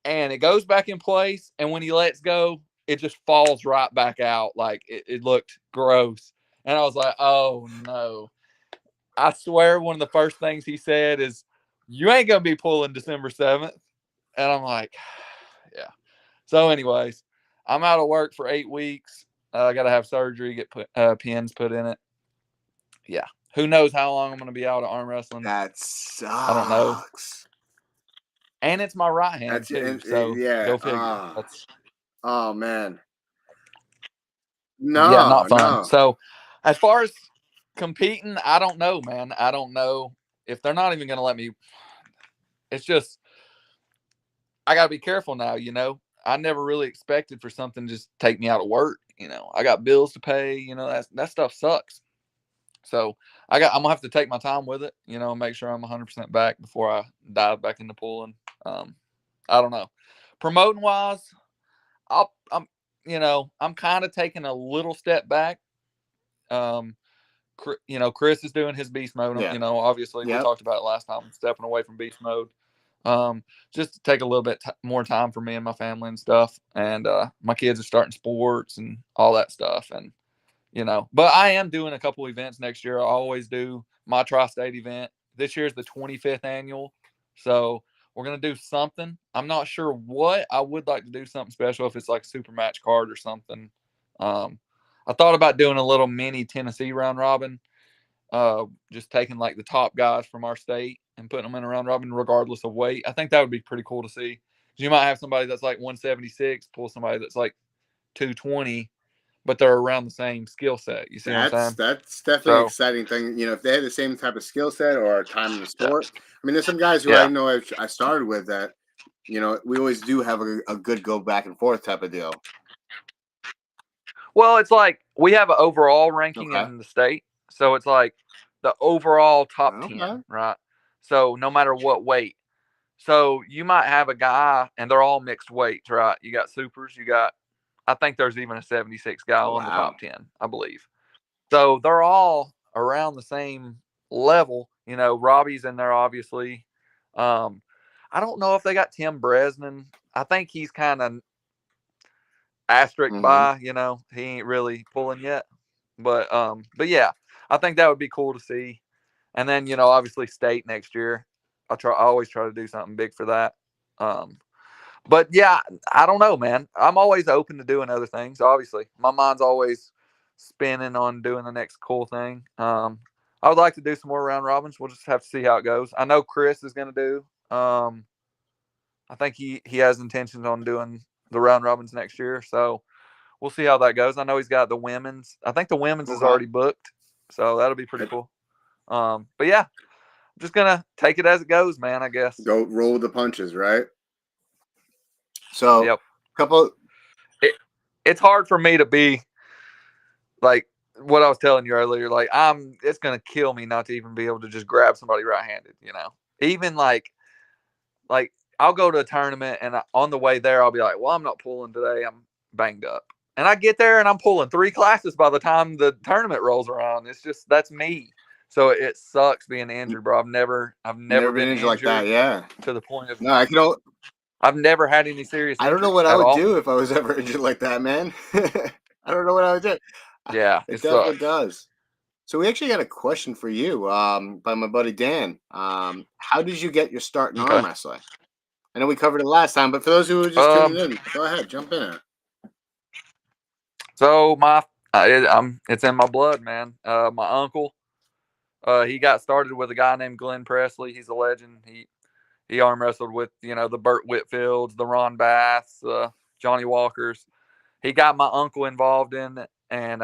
and it goes back in place. And when he lets go, it just falls right back out. Like, it looked gross. And I was like, oh no. I swear one of the first things he said is, you ain't going to be pulling December 7th. And I'm like, yeah. So, anyways, I'm out of work for 8 weeks. I got to have surgery, get pins put in it. Yeah. Who knows how long I'm going to be out of arm wrestling? That I don't know. sucks. And it's my right hand That's too. and, So yeah. go figure. That's Oh man. yeah, No, not fun. no. So as far as competing, I don't know, man. I don't know if they're not even going to let me. It's just I got to be careful now. I never really expected for something to just take me out of work. I got bills to pay. That stuff sucks. So I'm gonna have to take my time with it, make sure I'm 100% back before I dive back into pulling. Um, I don't know. Promoting wise, I'm kind of taking a little step back. Um, Chris is doing his beast mode. Yeah. Obviously we Yep. talked about it last time. I'm stepping away from beast mode. Just to take a little bit more time for me and my family and stuff. And my kids are starting sports and all that stuff. And but I am doing a couple events next year. I always do my Tri-State event. This year's the 25th annual. So we're going to do something. I'm not sure what. I would like to do something special if it's like a super match card or something. Um, I thought about doing a little mini Tennessee round robin, just taking like the top guys from our state and putting them in a round robin regardless of weight. I think that would be pretty cool to see. You might have somebody that's like 176, pull somebody that's like 220, but they're around the same skill set. You see what I'm That's saying? that's definitely an So exciting thing. If they had the same type of skill set or time in the yeah, sport. I mean, there's some guys who I yeah. know I started with that. We always do have a good go back and forth type of deal. Well, it's like we have an overall ranking Okay. in the state, so it's like the overall top Okay. 10, right? So no matter what weight, so you might have a guy, and they're all mixed weights, right? You got supers, I think there's even a 76 guy Oh on the wow. top 10, I believe. So they're all around the same level. Robbie's in there, obviously. Um, I don't know if they got Tim Bresnan. I think he's kind of asterisk Mm-hmm. by, he ain't really pulling yet. But yeah, I think that would be cool to see. And then, obviously state next year. I always try to do something big for that. Um, but yeah, I don't know, man. I'm always open to doing other things. Obviously, my mind's always spinning on doing the next cool thing. I would like to do some more round robins. We'll just have to see how it goes. I know Chris is going to do. I think he has intentions on doing the round robins next year. So we'll see how that goes. I know he's got the women's. I think the women's is already booked. So that'll be pretty cool. But yeah, I'm just going to take it as it goes, man, I guess. Go roll with the punches, right? So, yep. couple. It's hard for me to be like what I was telling you earlier. Like it's gonna kill me not to even be able to just grab somebody right-handed. Even like I'll go to a tournament and on the way there I'll be like, well, I'm not pulling today. I'm banged up, and I get there and I'm pulling 3 classes by the time the tournament rolls around. It's just that's me. So it sucks being injured, bro. I've never been injured like that. Yeah. To the point of no, I can. I've never had any serious. I don't know what I would do if I was ever injured like that, man. I don't know what I would do. Yeah, it definitely does. So we actually got a question for you, by my buddy Dan. How did you get your start in arm wrestling? I know we covered it last time, but for those who are just tuning in, go ahead, jump in. So it's in my blood, man. My uncle, he got started with a guy named Glenn Presley. He's a legend. He arm wrestled with the Burt Whitfields, the Ron Bass, Johnny Walkers. He got my uncle involved in it, and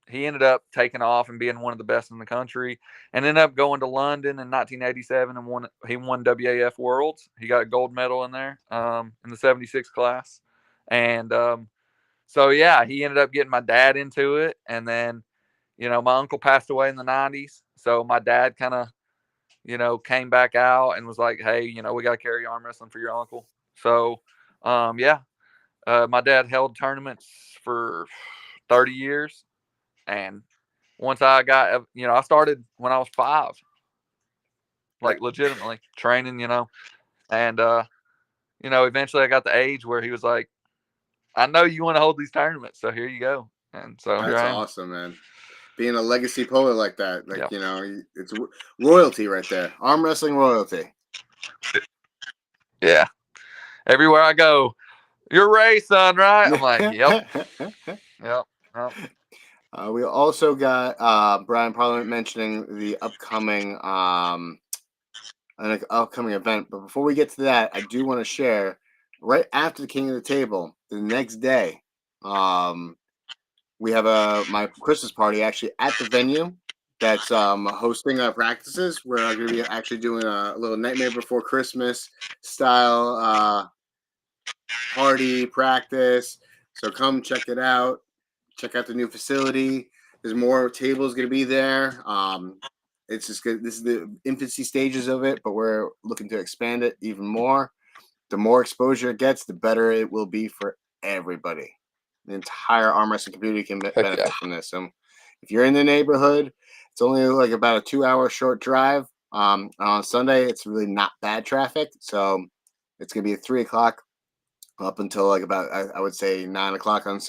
he ended up taking off and being one of the best in the country, and ended up going to London in 1987 and he won WAF Worlds. He got a gold medal in there in the 76 class, and so yeah, he ended up getting my dad into it, and then my uncle passed away in the 90s, so my dad kind of came back out and was like, hey, we got to carry arm wrestling for your uncle. So yeah, my dad held tournaments for 30 years. And once I got, I started when I was 5, like legitimately training, and, eventually I got the age where he was like, I know you want to hold these tournaments, so here you go. And so that's awesome, man. Being a legacy puller like that, it's royalty right there. Arm wrestling royalty. Yeah. Everywhere I go, you're Ray, son, right? I'm like, yep. Yep. We also got Brian Parliament mentioning the upcoming event. But before we get to that, I do want to share right after the King of the Table, the next day, we have my Christmas party actually at the venue that's hosting our practices. We're going to be actually doing a little Nightmare Before Christmas style party practice. So come check it out. Check out the new facility. There's more tables going to be there. It's just good. This is the infancy stages of it, but we're looking to expand it even more. The more exposure it gets, the better it will be for everybody. The entire arm wrestling community can benefit from this. So if you're in the neighborhood, it's only like about a 2-hour short drive. On Sunday, it's really not bad traffic. So it's going to be at 3 o'clock up until like about, I would say 9 o'clock on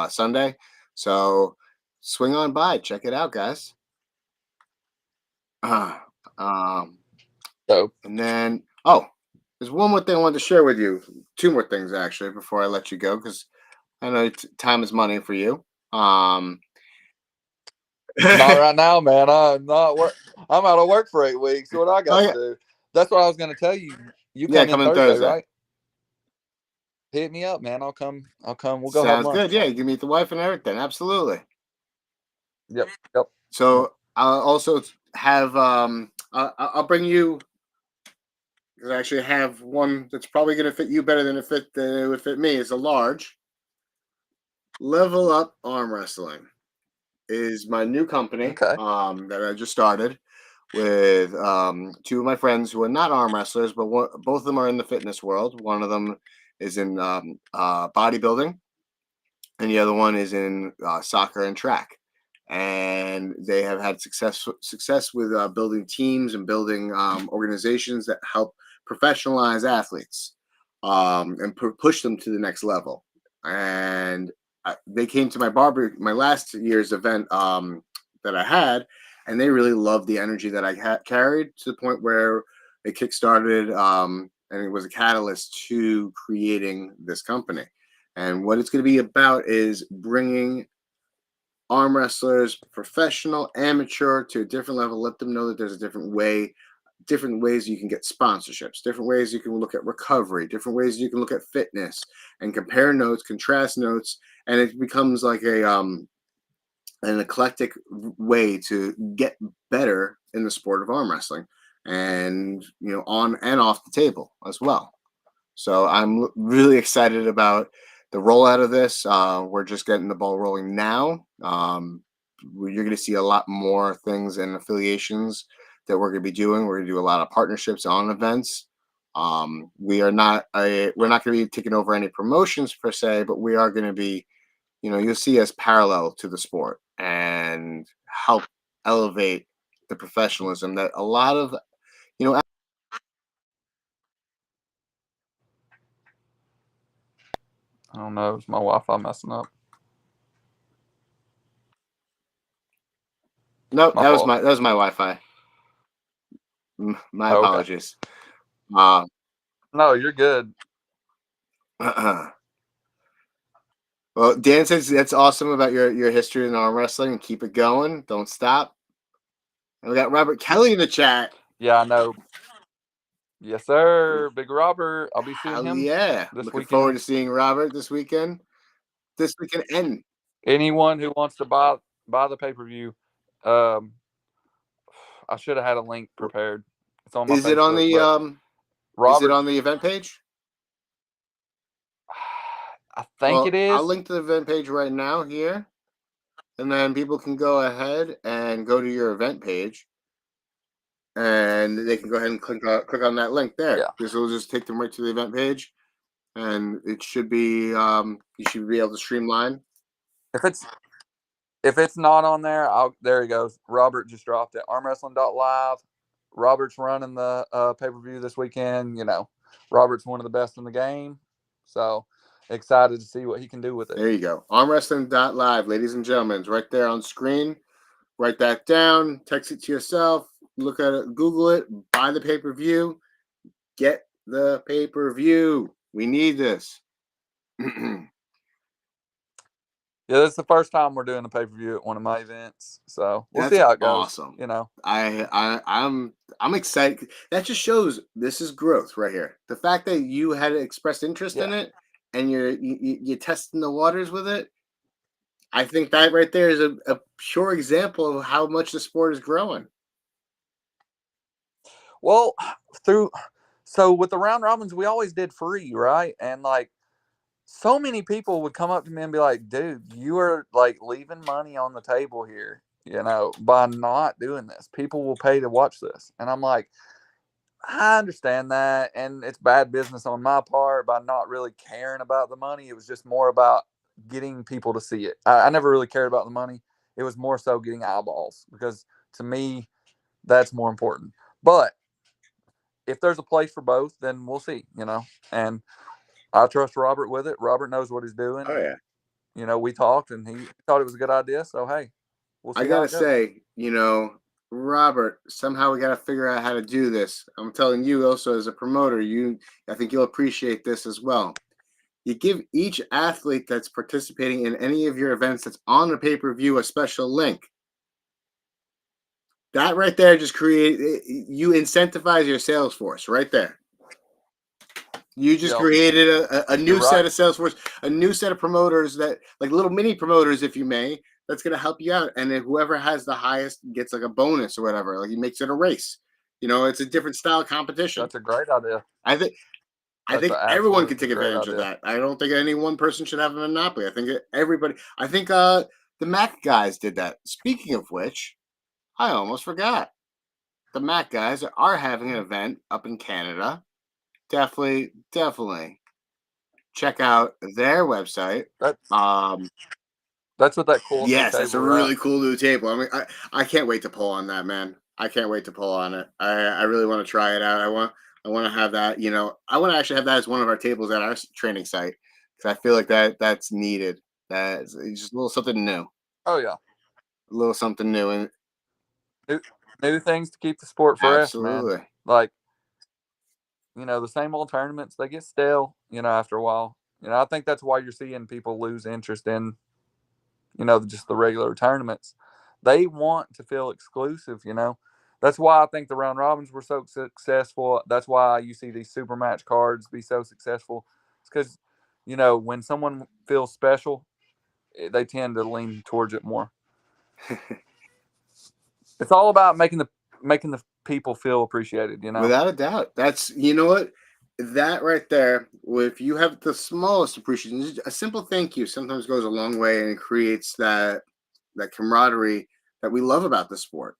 Sunday. So swing on by, check it out, guys. And then, there's one more thing I wanted to share with you. 2 more things actually before I let you go, because I know time is money for you. Not right now, man. I'm out of work for 8 weeks. What I got to do? That's what I was going to tell you. You come in Thursday, right? Hit me up, man. I'll come. We'll go. Sounds good. Yeah, you can meet the wife and everything. Absolutely. Yep. So I'll also have I'll bring you, because I actually have one that's probably going to fit you better than it would fit me. It's a large. Level Up Arm Wrestling is my new company that I just started with 2 of my friends who are not arm wrestlers, but both of them are in the fitness world. One of them is in bodybuilding, and the other one is in soccer and track. And they have had success with building teams and building organizations that help professionalize athletes and push them to the next level. And they came to my last year's event that I had, and they really loved the energy that I carried, to the point where it kickstarted and it was a catalyst to creating this company. And what it's going to be about is bringing arm wrestlers, professional, amateur, to a different level. Let them know that there's a different way, different ways you can get sponsorships, different ways you can look at recovery, different ways you can look at fitness, and compare notes, contrast notes, and it becomes like an eclectic way to get better in the sport of arm wrestling, and on and off the table as well. So I'm really excited about the rollout of this. We're just getting the ball rolling now. You're going to see a lot more things and affiliations that we're going to be doing. We're going to do a lot of partnerships on events. We're not going to be taking over any promotions per se, but we are going to be, you'll see us parallel to the sport and help elevate the professionalism that a lot of, you know, I don't know. Is my Wi-Fi messing up? no, My fault. that was my Wi-Fi. My Oh, okay. apologies. Uh, No, you're good. well, Dan says that's awesome about your history in arm wrestling, and keep it going. Don't stop. And we got Robert Kelly in the chat. Yeah, I know. Yes, sir. Big Robert. I'll be seeing Hell him yeah. this Looking forward weekend. to seeing Robert this weekend. This weekend end. Anyone who wants to buy the pay-per-view, um, I should have had a link prepared. It's on my Is it on Facebook, but the Robert, event page? I think it Well, I'll is. link to the event page right now here. And then people can go ahead and go to your event page, and they can go ahead and click on that link there. Yeah. This will just take them right to the event page, and it should be you should be able to streamline. If it's not on there, there he goes. Robert just dropped it. Armwrestling.live. Robert's running the pay-per-view this weekend. Robert's one of the best in the game. So excited to see what he can do with it. There you go. Armwrestling.live, ladies and gentlemen. It's right there on screen. Write that down. Text it to yourself. Look at it. Google it. Buy the pay-per-view. Get the pay-per-view. We need this. Yeah, this is the first time we're doing a pay-per-view at one of my events. So we'll see That's how it goes. awesome. I'm excited. That just shows this is growth right here. The fact that you had expressed interest in it, and you're testing the waters with it. I think that right there is a pure example of how much the sport is growing. Well, so with the round robins, we always did free, right? And like, so many people would come up to me and be like, dude, you are like leaving money on the table here, by not doing this. People will pay to watch this. And I'm like, I understand that. And it's bad business on my part by not really caring about the money. It was just more about getting people to see it. I never really cared about the money. It was more so getting eyeballs, because to me, that's more important. But if there's a place for both, then we'll see, and I trust Robert with it. Robert knows what he's doing. Oh yeah. We talked, and he thought it was a good idea. So hey, we'll see. I gotta say, Robert, somehow we gotta figure out how to do this. I'm telling you, also as a promoter, I think you'll appreciate this as well. You give each athlete that's participating in any of your events that's on the pay-per-view a special link. That right there just you incentivize your sales force right there. You just created a new set of sales force, a new set of promoters, that like little mini promoters, if you may, that's going to help you out. And then whoever has the highest gets like a bonus or whatever. Like he makes it a race. It's a different style of competition. That's a great idea. I think everyone can take advantage of that. I don't think any one person should have a monopoly. I think everybody. I think the Mac guys did that. Speaking of which, I almost forgot. The Mac guys are having an event up in Canada. Definitely check out their website. That's what that cool. Yes, that's a really cool new table. I mean, I can't wait to pull on that, man. I can't wait to pull on it. I really want to try it out. I want to have that. I want to actually have that as one of our tables at our training site, because I feel like that's needed. That's just a little something new. Oh yeah, a little something new and new things to keep the sport fresh, absolutely. Man. Like, the same old tournaments, they get stale, after a while. I think that's why you're seeing people lose interest in just the regular tournaments. They want to feel exclusive. That's why I think the round robins were so successful. That's why you see these super match cards be so successful. It's because when someone feels special, they tend to lean towards it more. It's all about making the people feel appreciated. Without a doubt. That's, you know what? That right there, if you have the smallest appreciation, a simple thank you sometimes goes a long way, and it creates that camaraderie that we love about the sport.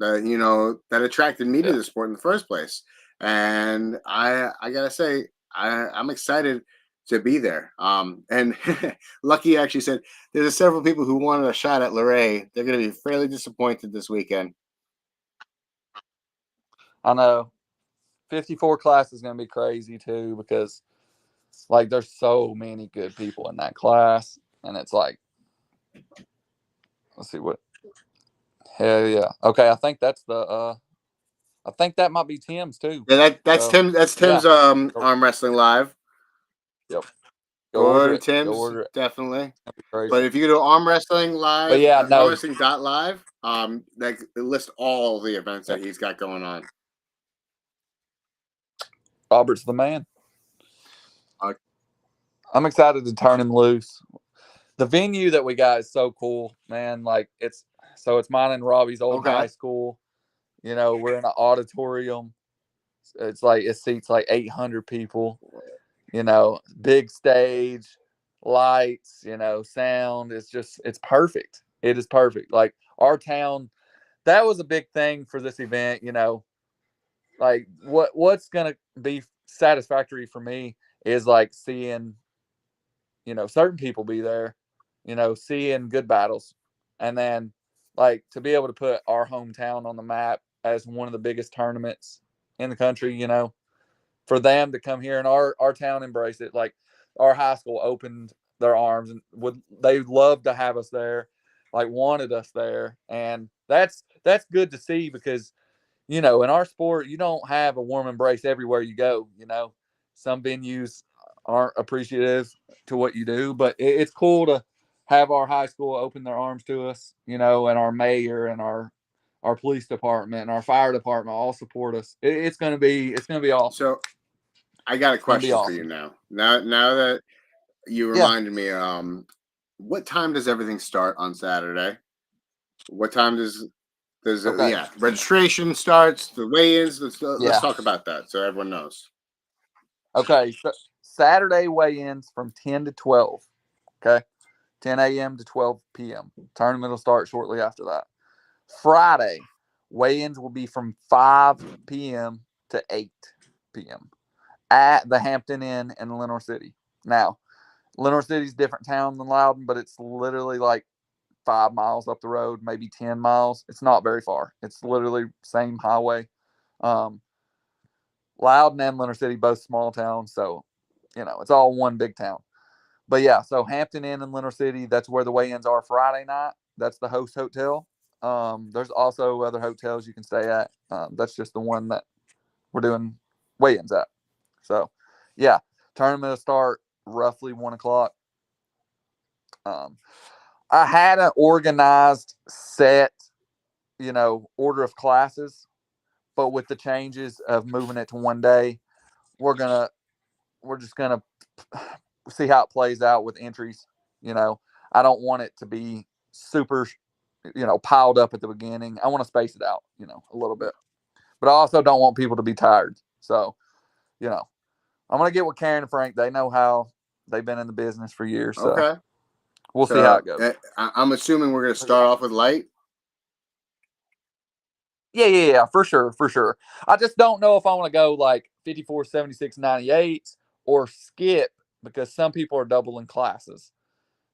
That attracted me to the sport in the first place. And I gotta say, I'm excited to be there. And Lucky actually said there's several people who wanted a shot at Laray. They're gonna be fairly disappointed this weekend. I know 54 class is going to be crazy too, because like there's so many good people in that class, and it's like, let's see what. Hell yeah. Okay, I think that's I think that might be Tim's too. Yeah, that's So, Tim. That's Tim's arm wrestling live. Yep. Go to Go Tim's, order it. definitely. Crazy. But if you go to Arm Wrestling But Live, yeah, no. armwrestling.live, like it lists all the events that he's got going on. Robert's the man. I'm excited to turn him loose. The venue that we got is so cool, man. Like it's mine and Robbie's old high school. We're in an auditorium. It's like it seats like 800 people. Big stage, lights, sound. It's perfect. It is perfect. Like our town, that was a big thing for this event. Like what's gonna be satisfactory for me is like seeing, certain people be there, seeing good battles, and then like to be able to put our hometown on the map as one of the biggest tournaments in the country. For them to come here and our town embrace it. Like our high school opened their arms and they love to have us there, like wanted us there. And that's good to see, because, in our sport, you don't have a warm embrace everywhere you go. Some venues aren't appreciative to what you do, but it's cool to have our high school open their arms to us, and our mayor and our police department and our fire department all support us. It's gonna be awesome. So I got a question for you now. Now that you reminded me, what time does everything start on Saturday? What time does registration starts, the weigh-ins? Let's talk about that so everyone knows. Okay, so Saturday weigh-ins from 10 to 12. Okay, 10 a.m. to 12 p.m. Tournament will start shortly after that. Friday weigh-ins will be from 5 p.m. to 8 p.m. at the Hampton Inn in Lenoir City. Now, Lenoir City's a different town than Loudon, but it's literally like 5 miles up the road, maybe 10 miles. It's not very far. It's literally same highway. Loudon and Lenoir City, both small towns, so it's all one big town. But yeah, so Hampton Inn in Lenoir City, that's where the weigh-ins are Friday night. That's the host hotel. There's also other hotels you can stay at. That's just the one that we're doing weigh-ins at. So yeah, tournament will start roughly 1:00. I had an organized set, order of classes, but with the changes of moving it to one day, we're just gonna see how it plays out with entries. I don't want it to be super, piled up at the beginning. I want to space it out, a little bit, but I also don't want people to be tired. So, I'm gonna get with Karen and Frank. They know how they've been in the business for years. So we'll see how it goes. I'm assuming we're gonna start off with light. Yeah, for sure. I just don't know if I want to go like 54, 76, 98 or skip, because some people are doubling classes.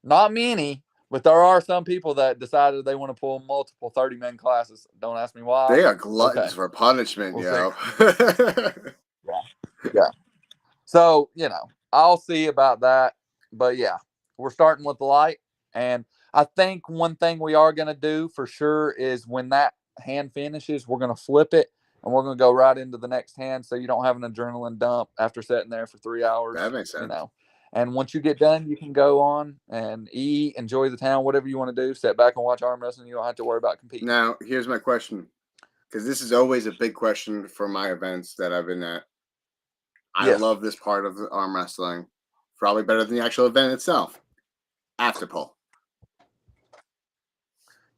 Not many, but there are some people that decided they want to pull multiple 30-man classes. Don't ask me why. They are gluttons for punishment, we'll Yeah. So, I'll see about that. But yeah, we're starting with the light. And I think one thing we are going to do for sure is when that hand finishes, we're going to flip it and we're going to go right into the next hand, so you don't have an adrenaline dump after sitting there for 3 hours. That makes sense. And once you get done, you can go on and eat, enjoy the town, whatever you want to do. Sit back and watch arm wrestling. You don't have to worry about competing. Now, here's my question, because this is always a big question for my events that I've been at. I Yes. love this part of the arm wrestling, probably better than the actual event itself. After pull.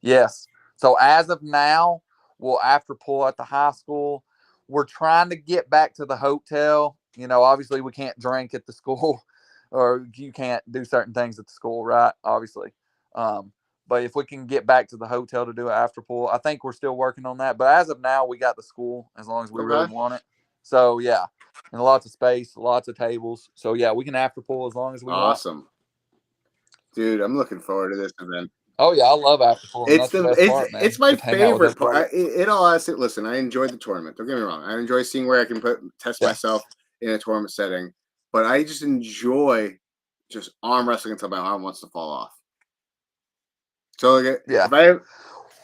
Yes. So as of now, we'll after pull at the high school. We're trying to get back to the hotel. You know, obviously we can't drink at the school or you can't do certain things at the school, right? Obviously. But if we can get back to the hotel to do an after pull, I think we're still working on that. But as of now, we got the school as long as we really want it. So yeah, and lots of space, lots of tables. So yeah, we can after pull as long as we want. Awesome. Dude, I'm looking forward to this event. Oh yeah, I love after pull. It's That's the best part, man. it's my Get to hang out with favorite part. everybody. It all has to listen. I enjoyed the tournament. Don't get me wrong. I enjoy seeing where I can test Yeah. myself in a tournament setting. But I just enjoy just arm wrestling until my arm wants to fall off. So like, Yeah. if I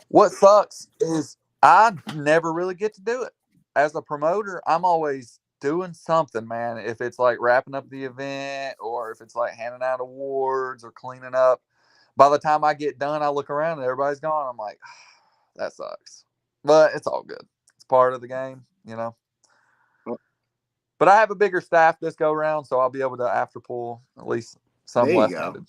What sucks is I never really get to do it. As a promoter, I'm always doing something, man. If it's like wrapping up the event or if it's like handing out awards or cleaning up, by the time I get done, I look around and everybody's gone. I'm like, that sucks. But it's all good. It's part of the game, you know. But I have a bigger staff this go around, so I'll be able to after pull at least some there you left-handed.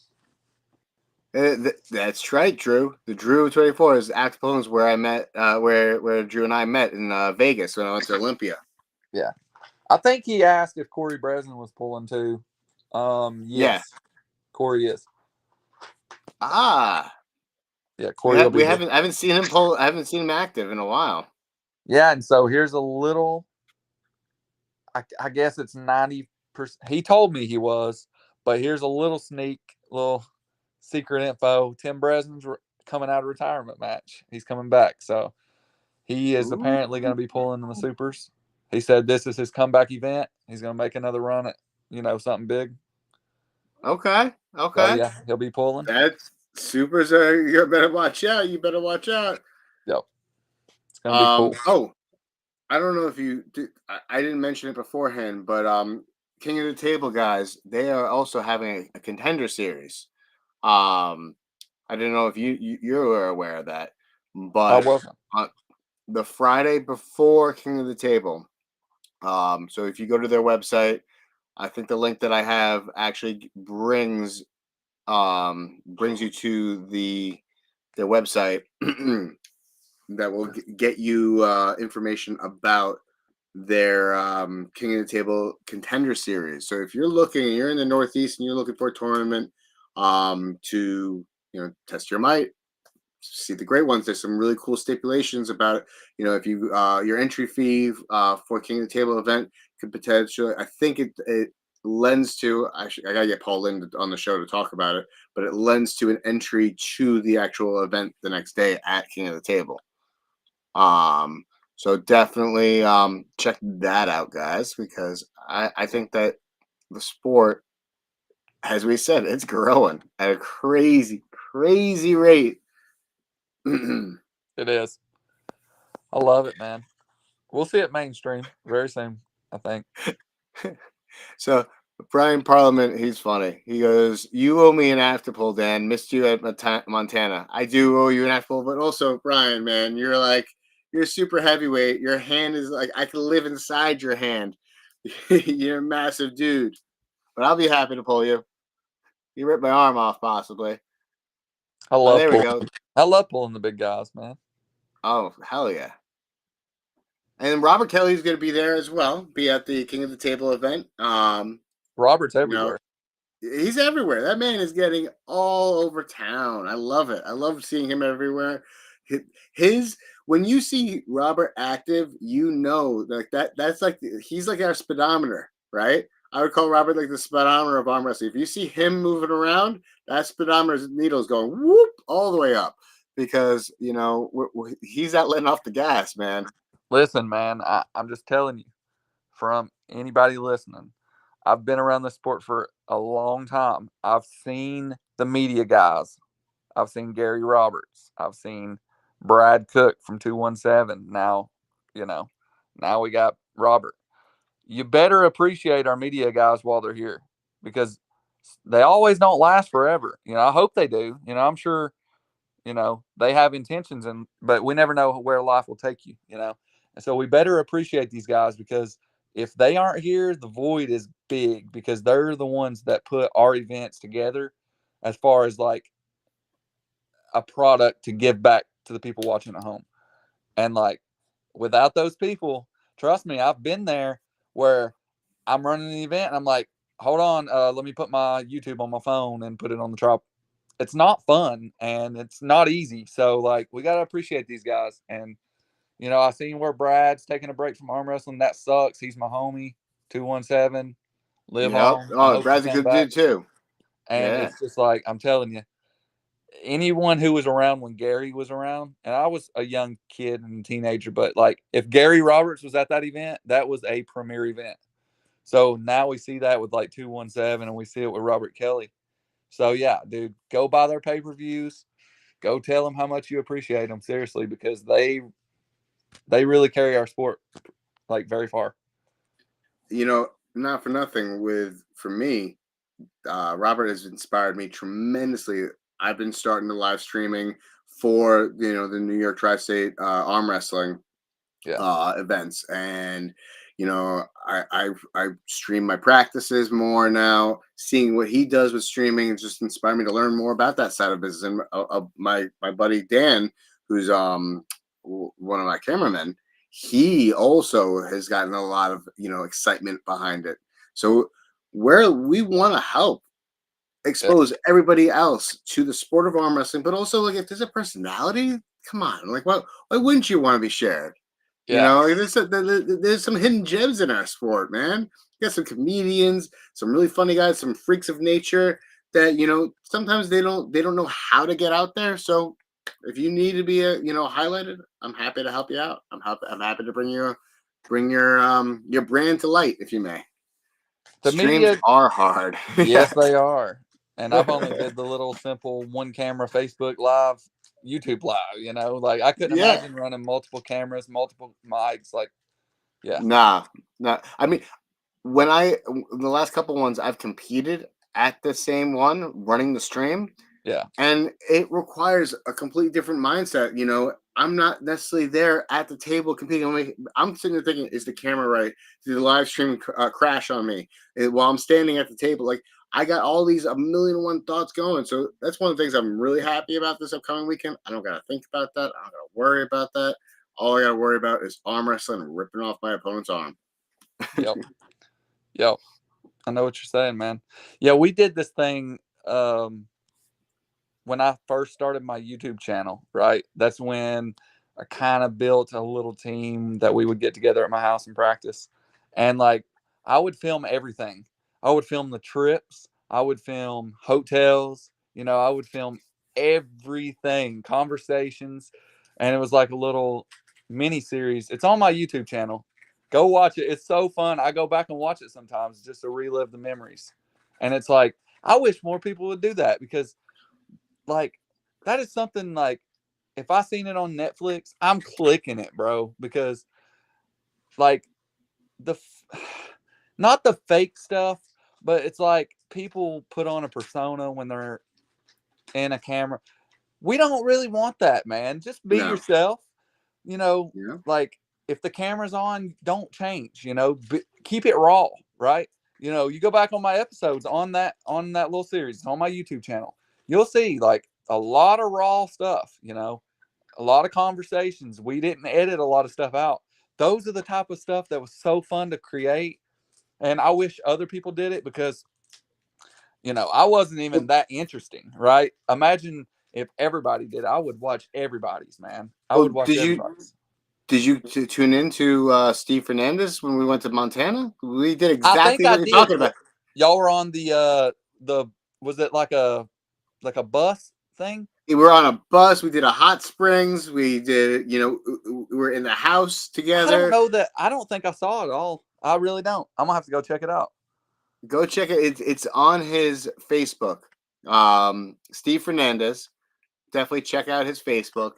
go. That's right, Drew. The Drew 24 is Acapulco is where I met, where Drew and I met in Vegas when I went to Olympia. Yeah. I think he asked if Corey Breslin was pulling too. Yes. Yeah. Corey is. Ah. Yeah, Corey will be I haven't seen him pull. I haven't seen him active in a while. Yeah, and so here's a little. I guess it's 90%. He told me he was, but here's a little little secret info. Tim Breslin's coming out of retirement match. He's coming back, so he is apparently going to be pulling in the supers. He said this is his comeback event. He's going to make another run at something big. Okay. So yeah, he'll be pulling. That's supers. You better watch out. You better watch out. Yep. It's going to be cool. Oh, I don't know if you did. I didn't mention it beforehand, but King of the Table guys, they are also having a contender series. I didn't know if you were aware of that, but I wasn't. The Friday before King of the Table. So if you go to their website, I think the link that I have actually brings you to their website that will get you information about their King of the Table contender series. So if you're in the Northeast and you're looking for a tournament to test your might, see the great ones. There's some really cool stipulations about if you your entry fee for King of the Table event could potentially, I think it lends to, I gotta get Paul Lynn on the show to talk about it, but it lends to an entry to the actual event the next day at King of the Table. So definitely check that out, guys, because I think that the sport, as we said, it's growing at a crazy rate. It is. I love it, man. We'll see it mainstream very soon, I think. So Brian Parliament, he's funny. He goes, "You owe me an after pull, Dan. Missed you at Montana. I do owe you an after pull, but also Brian, man, you're super heavyweight. Your hand is like I could live inside your hand. You're a massive dude, but I'll be happy to pull you. You ripped my arm off, possibly. There we go. I love pulling the big guys, man. Oh, hell yeah. And Robert Kelly's going to be there as well, be at the King of the Table event. Robert's everywhere. He's everywhere. That man is getting all over town. I love it. I love seeing him everywhere. When you see Robert active, like that's like he's like our speedometer, right? I would call Robert like the speedometer of arm wrestling. If you see him moving around, that speedometer's needle is going whoop all the way up because he's out letting off the gas, man. Listen, man, I'm just telling you, from anybody listening, I've been around the sport for a long time. I've seen the media guys. I've seen Gary Roberts. I've seen Brad Cook from 217. Now we got Robert. You better appreciate our media guys while they're here because they always don't last forever. I hope they do. I'm sure, they have intentions, but we never know where life will take you, And so we better appreciate these guys, because if they aren't here, the void is big, because they're the ones that put our events together as far as like a product to give back to the people watching at home. And like, without those people, trust me, I've been there where I'm running an event and I'm like, hold on, let me put my YouTube on my phone and put it on the tripod. It's not fun and it's not easy. So like, we got to appreciate these guys. And I seen where Brad's taking a break from arm wrestling. That sucks. He's my homie. 217. Live Yep. on. I Oh, hope you Brad's a come good back. dude too. And Yeah. it's just like, I'm telling you, anyone who was around when Gary was around, and I was a young kid and teenager, but like, if Gary Roberts was at that event, that was a premier event. So now we see that with like 217, and we see it with Robert Kelly. So yeah, dude, go buy their pay-per-views. Go tell them how much you appreciate them, seriously, because they really carry our sport like very far. Not for nothing. For me, Robert has inspired me tremendously. I've been starting the live streaming for the New York Tri-State Arm Wrestling Yeah. events, and I stream my practices more now. Seeing what he does with streaming has just inspired me to learn more about that side of business. And my buddy Dan, who's one of my cameramen, he also has gotten a lot of excitement behind it. So where we want to help expose everybody else to the sport of arm wrestling, but also like if there's a personality, come on, like why wouldn't you want to be shared? Yeah. There's some hidden gems in our sport, man. You got some comedians, some really funny guys, some freaks of nature that sometimes they don't know how to get out there. So if you need to be highlighted, I'm happy to help you out. I'm happy to bring your brand to light, if you may. The Streams media, are hard. yes, they are. And I've only did the little simple one camera Facebook Live, YouTube Live, like I couldn't Yeah. imagine running multiple cameras, multiple mics. Like, yeah. Nah. I mean, the last couple ones I've competed at the same one running the stream, Yeah. and it requires a completely different mindset. I'm not necessarily there at the table competing. I'm sitting there thinking, is the camera right? Did the live stream crash on me while I'm standing at the table? Like, I got all these a million and one thoughts going. So that's one of the things I'm really happy about this upcoming weekend. I don't got to think about that. I don't got to worry about that. All I got to worry about is arm wrestling and ripping off my opponent's arm. Yep. Yep. I know what you're saying, man. Yeah, we did this thing when I first started my YouTube channel, right? That's when I kind of built a little team that we would get together at my house and practice. And like, I would film everything. I would film the trips. I would film hotels. I would film everything, conversations. And it was like a little mini series. It's on my YouTube channel. Go watch it. It's so fun. I go back and watch it sometimes just to relive the memories. And it's like, I wish more people would do that, because like, that is something like, if I seen it on Netflix, I'm clicking it, bro, because like the not the fake stuff, but it's like people put on a persona when they're in a camera. We don't really want that, man. Just be No. yourself. Yeah. Like, if the camera's on, don't change, keep it raw, right? You go back on my episodes on that little series on my YouTube channel. You'll see like a lot of raw stuff, a lot of conversations. We didn't edit a lot of stuff out. Those are the type of stuff that was so fun to create. And I wish other people did it, because, I wasn't even that interesting, right? Imagine if everybody did. I would watch everybody's, man. I would watch everybody's. Did you tune into Steve Fernandez when we went to Montana? We did I think exactly I what you're did. talking about. Y'all were on the was it like a bus thing? We were on a bus. We did a hot springs. We did, we were in the house I don't together. know that. I don't think I saw it all. I really don't. I'm gonna have to go check it out. Go check it. It's on his Facebook. Steve Fernandez. Definitely check out his Facebook.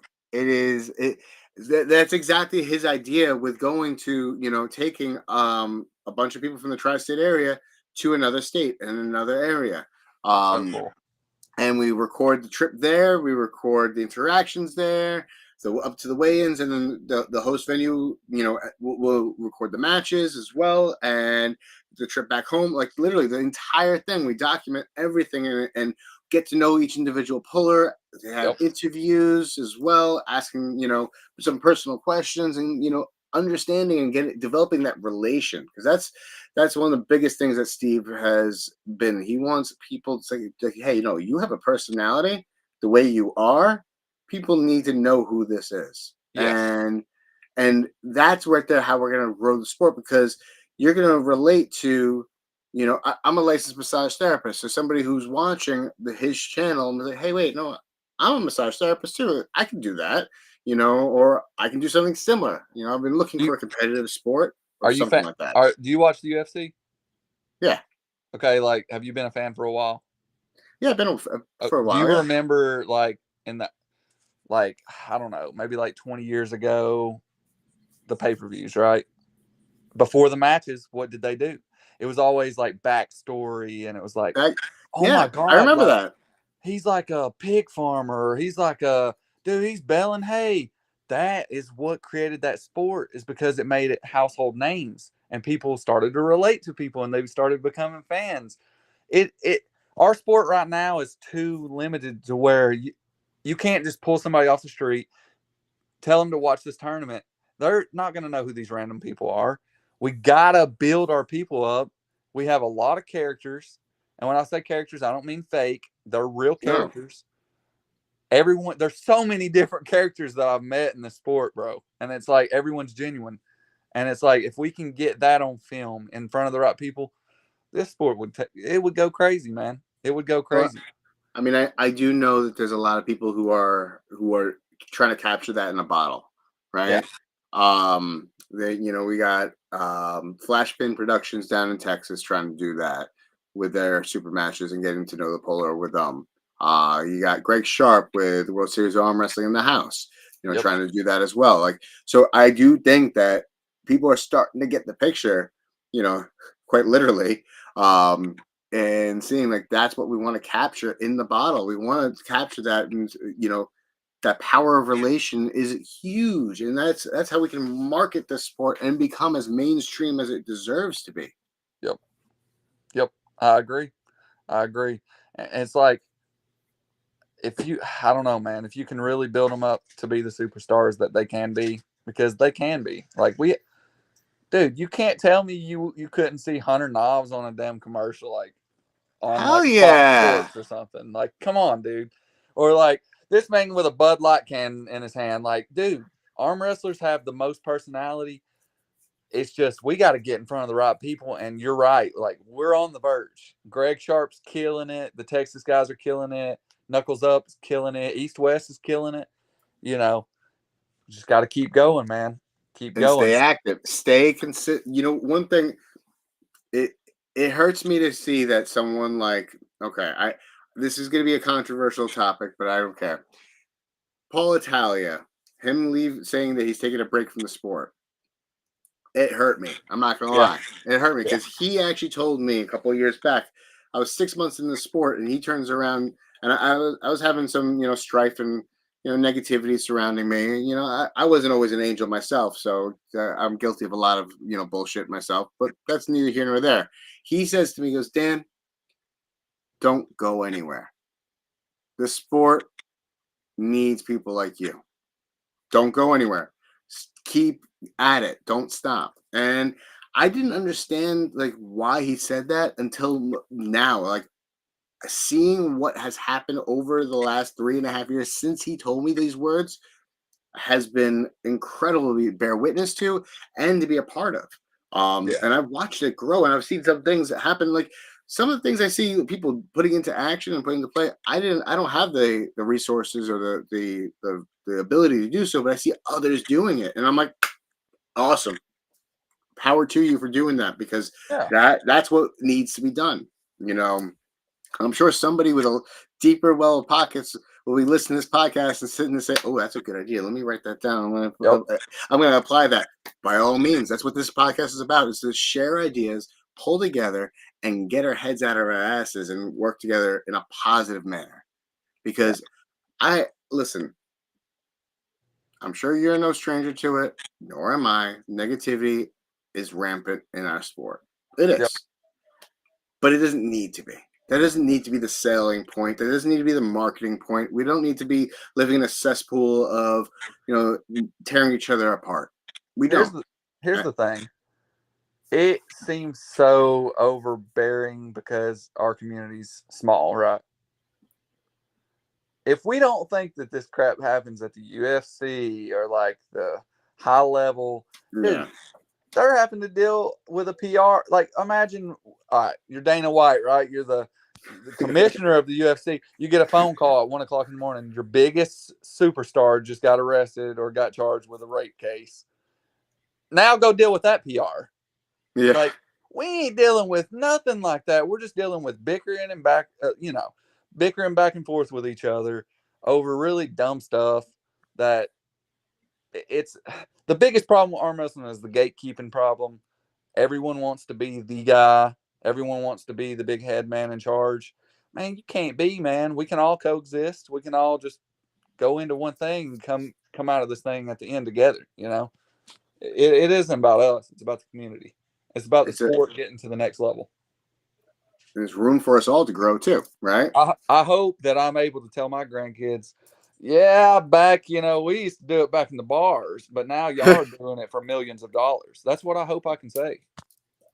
That's exactly his idea with going to, taking a bunch of people from the tri-state area to another state and another area. So cool. And we record the trip there. We record the interactions there. So up to the weigh-ins, and then the host venue, we'll record the matches as well, and the trip back home. Like literally the entire thing, we document everything and get to know each individual puller. They have interviews as well, asking some personal questions, and understanding and developing that relation, because that's one of the biggest things that Steve has been. He wants people to say, hey, you have a personality the way you are. People need to know who this is. Yes. And that's right there how we're going to grow the sport, because you're going to relate to, I'm a licensed massage therapist. So somebody who's watching his channel and like, hey, wait, no, I'm a massage therapist too. I can do that, or I can do something similar. I've been looking for a competitive sport or something like that. Do you watch the UFC? Yeah. Okay. Like, have you been a fan for a while? Yeah, I've been for a while. Do you remember like in the, like, I don't know, maybe like 20 years ago, the pay-per-views, right? Before the matches, what did they do? It was always like backstory, and it was like, my God, I remember that. He's like a pig farmer. He's like he's baling hay. That is what created that sport, is because it made it household names, and people started to relate to people, and they started becoming fans. Our sport right now is too limited to where you can't just pull somebody off the street, tell them to watch this tournament. They're not going to know who these random people are. We got to build our people up. We have a lot of characters. And when I say characters, I don't mean fake. They're real characters. No. There's so many different characters that I've met in the sport, bro. And it's like everyone's genuine. And it's like, if we can get that on film in front of the right people, this sport would go crazy, man. It would go crazy. Well, I mean, I do know that there's a lot of people who are trying to capture that in a bottle, right? Yeah. We got Flashpin Productions down in Texas trying to do that with their super matches and getting to know the puller with them. You got Greg Sharp with the World Series of Armwrestling in the House, trying to do that as well. Like, so I do think that people are starting to get the picture, quite literally. And seeing like that's what we want to capture in the bottle. We want to capture that, and that power of relation is huge, and that's how we can market the sport and become as mainstream as it deserves to be. Yep, I agree. And it's like, I don't know, man, if you can really build them up to be the superstars that they can be, because they can be. Like dude, you can't tell me you couldn't see Hunter Knobs on a damn commercial, like on Hell like yeah. Fox Sports or something. Like, come on, dude. Or like this man with a Bud Light can in his hand. Like, dude, arm wrestlers have the most personality. It's just we got to get in front of the right people. And you're right. Like, we're on the verge. Greg Sharp's killing it. The Texas guys are killing it. Knuckles Up is killing it. East West is killing it. Just got to keep going, man. Keep going. Stay active. Stay consistent. One thing, it hurts me to see that someone like, this is going to be a controversial topic, but I don't care. Paul Italia, saying that he's taking a break from the sport. It hurt me. I'm not going to lie. It hurt me because he actually told me a couple of years back, I was 6 months in the sport, and he turns around, and I was having some, strife and, negativity surrounding me. I wasn't always an angel myself, so I'm guilty of a lot of, bullshit myself, but that's neither here nor there. He says to me, he goes, Dan, don't go anywhere. The sport needs people like you. Don't go anywhere. Keep at it. Don't stop. And I didn't understand like why he said that until now. Like, seeing what has happened over the last 3.5 years since he told me these words has been incredible to bear witness to and to be a part of. And I've watched it grow, and I've seen some things that happen. Like, some of the things I see people putting into action and putting into play, I don't have the resources or the ability to do so, but I see others doing it, and I'm like, awesome. Power to you for doing that, because that's what needs to be done. I'm sure somebody with a deeper well of pockets will be listening to this podcast and sitting and say, "Oh, that's a good idea. Let me write that down. I'm going to apply that." By all means, that's what this podcast is about: is to share ideas, pull together, and get our heads out of our asses and work together in a positive manner. Because listen, I'm sure you're no stranger to it, nor am I. Negativity is rampant in our sport. It Yep. is. But it doesn't need to be. That doesn't need to be the selling point. That doesn't need to be the marketing point. We don't need to be living in a cesspool of, tearing each other apart. We don't. Here's the thing. It seems so overbearing because our community's small, right? If we don't think that this crap happens at the UFC or like the high level, Yeah. dude, they're having to deal with a PR. Like, imagine, all right, you're Dana White, right? You're the commissioner of the UFC. You get a phone call at 1 o'clock in the morning. Your biggest superstar just got arrested or got charged with a rape case. Now go deal with that PR. Yeah. Like, we ain't dealing with nothing like that. We're just dealing with bickering and bickering back and forth with each other over really dumb stuff. That it's the biggest problem with arm wrestling is the gatekeeping problem. Everyone wants to be the guy. Everyone wants to be the big head man in charge. Man, you can't be, man. We can all coexist. We can all just go into one thing and come out of this thing at the end together. It isn't about us. It's about the community. It's about the sport getting to the next level. There's room for us all to grow too, right? I hope that I'm able to tell my grandkids, yeah, back, we used to do it back in the bars, but now y'all are doing it for millions of dollars. That's what I hope I can say.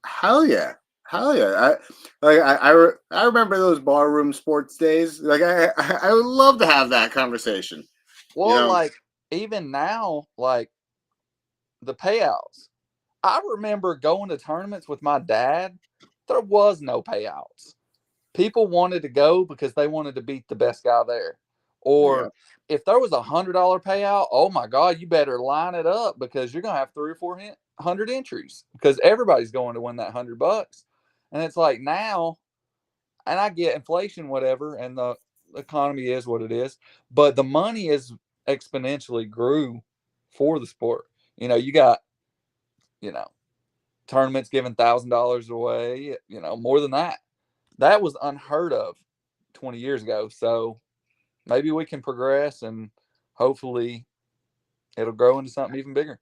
Hell yeah. Hell yeah. I remember those barroom sports days. Like I would love to have that conversation. Well, like even now, like the payouts. I remember going to tournaments with my dad. There was no payouts. People wanted to go because they wanted to beat the best guy there. Or if there was $100 payout, oh my God, you better line it up because you're gonna have 300 or 400 entries because everybody's going to win that $100. And it's like now, and I get inflation, whatever, and the economy is what it is, but the money is exponentially grew for the sport. You got, you know, tournaments giving $1,000 away, more than that. That was unheard of 20 years ago. So maybe we can progress and hopefully it'll grow into something even bigger.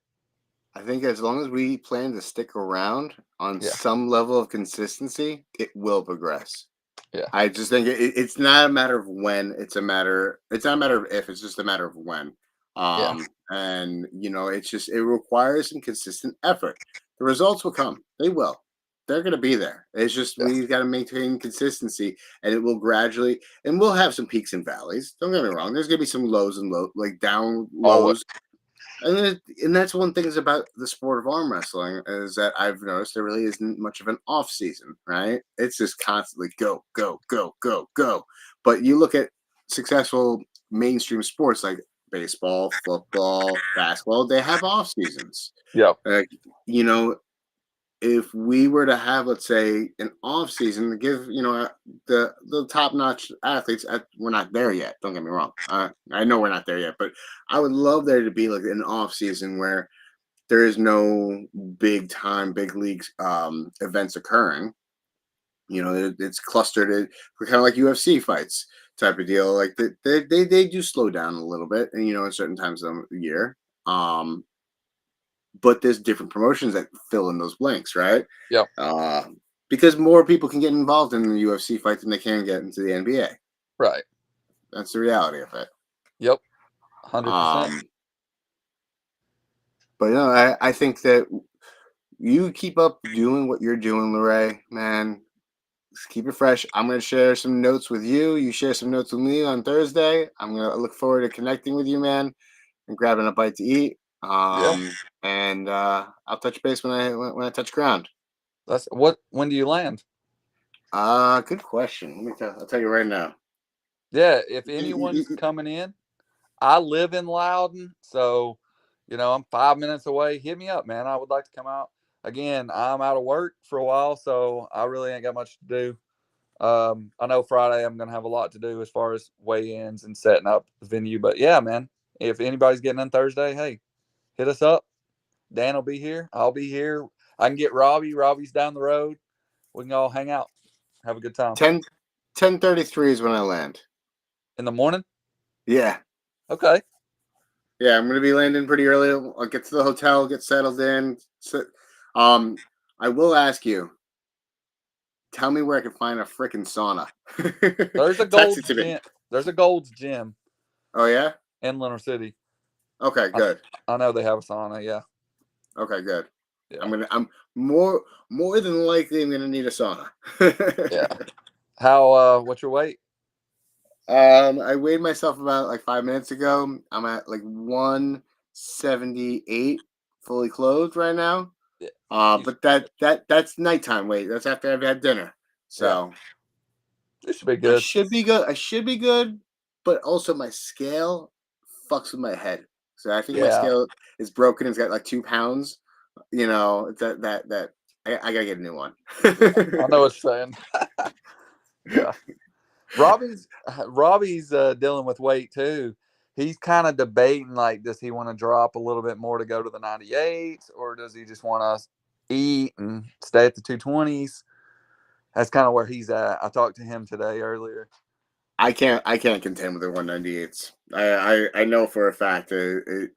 I think as long as we plan to stick around on some level of consistency, it will progress. Yeah. I just think it's not a matter of when, it's not a matter of if, it's just a matter of when. And it requires some consistent effort. The results will come. They will. They're going to be there. It's just we've got to maintain consistency, and it will gradually. And we'll have some peaks and valleys. Don't get me wrong. There's going to be some lows and like down lows. And that's one thing is about the sport of arm wrestling is that I've noticed there really isn't much of an off season, right? It's just constantly go, go, go, go, go. But you look at successful mainstream sports like baseball, football, basketball, they have off seasons. Yeah. If we were to have, let's say, an off season to give, the top notch athletes, we're not there yet. Don't get me wrong. I know we're not there yet, but I would love there to be like an off season where there is no big time, big leagues events occurring. It's clustered. We're kind of like UFC fights type of deal. Like they do slow down a little bit, and at certain times of the year. But there's different promotions that fill in those blanks, right? Yeah. Because more people can get involved in the UFC fight than they can get into the NBA. Right. That's the reality of it. Yep. 100%. But I think that you keep up doing what you're doing, Laray, man. Just keep it fresh. I'm going to share some notes with you. You share some notes with me on Thursday. I'm going to look forward to connecting with you, man, and grabbing a bite to eat. And I'll touch base when I touch ground. When do you land? Good question. I'll tell you right now. Yeah, if anyone's coming in, I live in Loudon, so I'm 5 minutes away. Hit me up, man. I would like to come out. Again, I'm out of work for a while, so I really ain't got much to do. I know Friday I'm gonna have a lot to do as far as weigh-ins and setting up the venue. But yeah, man, if anybody's getting in Thursday, hey, hit us up. Dan will be here. I'll be here. I can get Robbie. Robbie's down the road. We can all hang out. Have a good time. 10:33 is when I land. In the morning? Yeah. Okay. Yeah, I'm going to be landing pretty early. I'll get to the hotel, get settled in. I will ask you, tell me where I can find a freaking sauna. There's a Text it Gold's to me. Gym. There's a Gold's Gym Oh, yeah? in Leonard City. Okay, good. I know they have a sauna, yeah. Okay, good. Yeah. I'm more than likely I'm gonna need a sauna. Yeah. How what's your weight? I weighed myself about like 5 minutes ago. I'm at like 178 fully clothed right now. Yeah. But that's nighttime weight. That's after I've had dinner. So it should be I good. should be good. I should be good, but also my scale fucks with my head. So I think my scale is broken. It's got like 2 pounds. You know, that I gotta get a new one. I know what you're saying. Yeah. Robbie's dealing with weight too. He's kind of debating, like, does he want to drop a little bit more to go to the 98s, or does he just want to eat and stay at the 220s? That's kind of where he's at. I talked to him today earlier. I can't contend with the 198s. I know for a fact. I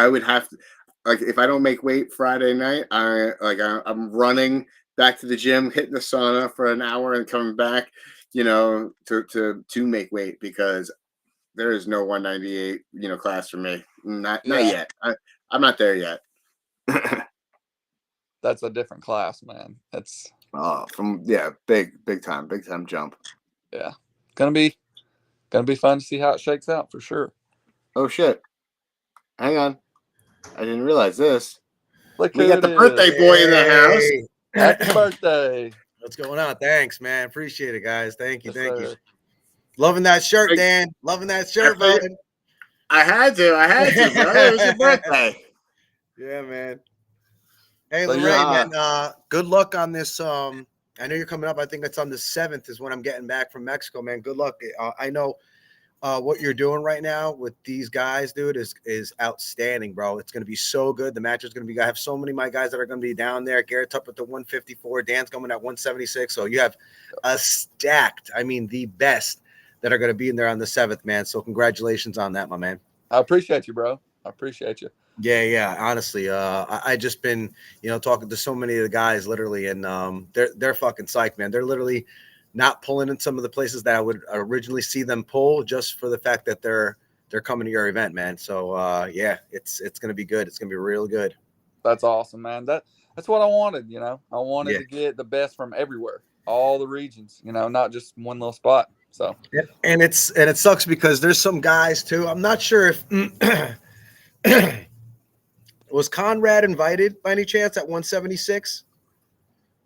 would have to, like, if I don't make weight Friday night, I'm running back to the gym, hitting the sauna for an hour, and coming back, you know, to make weight, because there is no 198, class for me. Not yet. I'm not there yet. That's a different class, man. That's big time jump. Yeah, gonna be fun to see how it shakes out for sure. Oh shit! Hang on, I didn't realize this. Look, we got the birthday boy in the house. Happy birthday! What's going on? Thanks, man. Appreciate it, guys. Thank you, thank you. Sir. Loving that shirt, Dan. Loving that shirt, man. I had to, bro. It was your birthday. Yeah, man. Hey, Laray, man. Good luck on this. I know you're coming up. I think it's on the 7th is when I'm getting back from Mexico, man. Good luck. I know what you're doing right now with these guys, dude, is outstanding, bro. It's going to be so good. The match is going to be. I have so many of my guys that are going to be down there. Garrett's up at the 154. Dan's coming at 176. So you have a stacked, the best that are going to be in there on the 7th, man. So congratulations on that, my man. I appreciate you, bro. I appreciate you. Yeah. Honestly, I just been, talking to so many of the guys literally, and they're fucking psyched, man. They're literally not pulling in some of the places that I would originally see them pull, just for the fact that they're coming to your event, man. So it's gonna be good. It's gonna be real good. That's awesome, man. That's what I wanted. I wanted to get the best from everywhere, all the regions. Not just one little spot. So and it sucks because there's some guys too. I'm not sure if was Conrad invited by any chance at 176?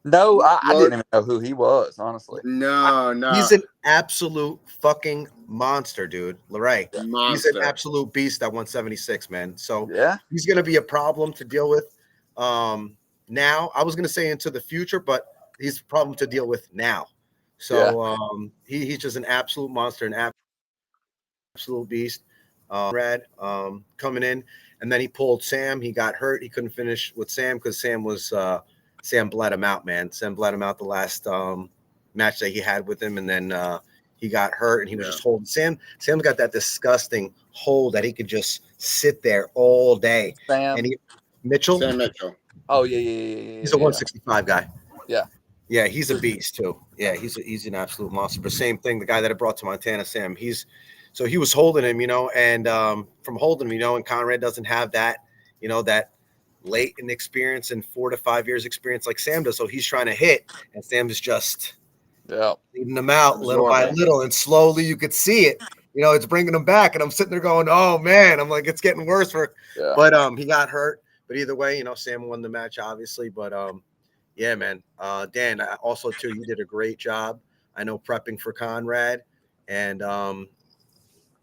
No, I didn't even know who he was, honestly. No. He's an absolute fucking monster, dude. Laray. Monster. He's an absolute beast at 176, man. So he's going to be a problem to deal with now. I was going to say into the future, but he's a problem to deal with now. So he's just an absolute monster, an absolute beast. Brad coming in, and then he pulled Sam. He got hurt. He couldn't finish with Sam because Sam bled him out, man. Sam bled him out the last match that he had with him, and then he got hurt, and he was just holding. Sam's got that disgusting hold that he could just sit there all day. Sam Mitchell. Oh yeah. He's a 165 guy. Yeah, he's a beast too. Yeah, he's an absolute monster. But same thing, the guy that I brought to Montana, Sam. So he was holding him, and from holding him, and Conrad doesn't have that, that latent experience and 4 to 5 years experience like Sam does. So he's trying to hit, and Sam is just leading them out little by little, and slowly you could see it. It's bringing him back, and I'm sitting there going, "Oh man," I'm like, it's getting worse But he got hurt. But either way, Sam won the match, obviously. But yeah, man. Dan, also too, you did a great job. I know prepping for Conrad, and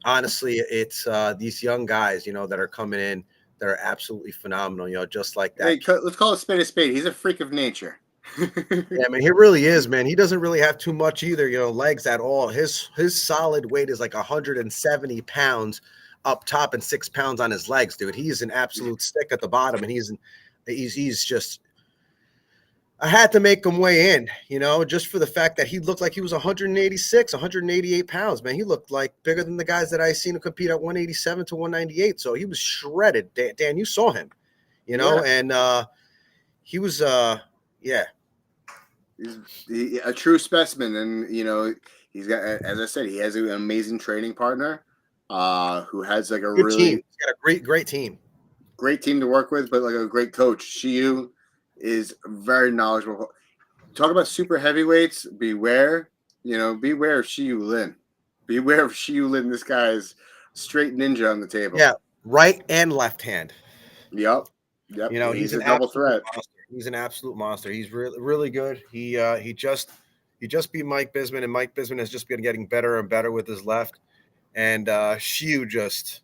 honestly, it's these young guys, that are coming in that are absolutely phenomenal, just like that. Hey, let's call it spade a spade. He's a freak of nature. Yeah, I mean, he really is, man. He doesn't really have too much either, legs at all. His solid weight is like 170 pounds up top and 6 pounds on his legs, dude. He's an absolute stick at the bottom, and he's just I had to make him weigh in, just for the fact that he looked like he was 186, 188 pounds, man. He looked like bigger than the guys that I seen him compete at 187 to 198. So he was shredded. Dan, you saw him, and he was, yeah. He's a true specimen. And, he's got, as I said, he has an amazing training partner who has like a Good really team. He's got a great team. Great team to work with, but like a great coach. Shiyu is very knowledgeable. Talk about super heavyweights. Beware of Shiyu Lin. Beware of Shiyu Lin. This guy is straight ninja on the table. Yeah, right and left hand. Yep. He's a double threat. Monster. He's an absolute monster. He's really, really good. He just beat Mike Bisman, and Mike Bisman has just been getting better and better with his left. And Shiyu just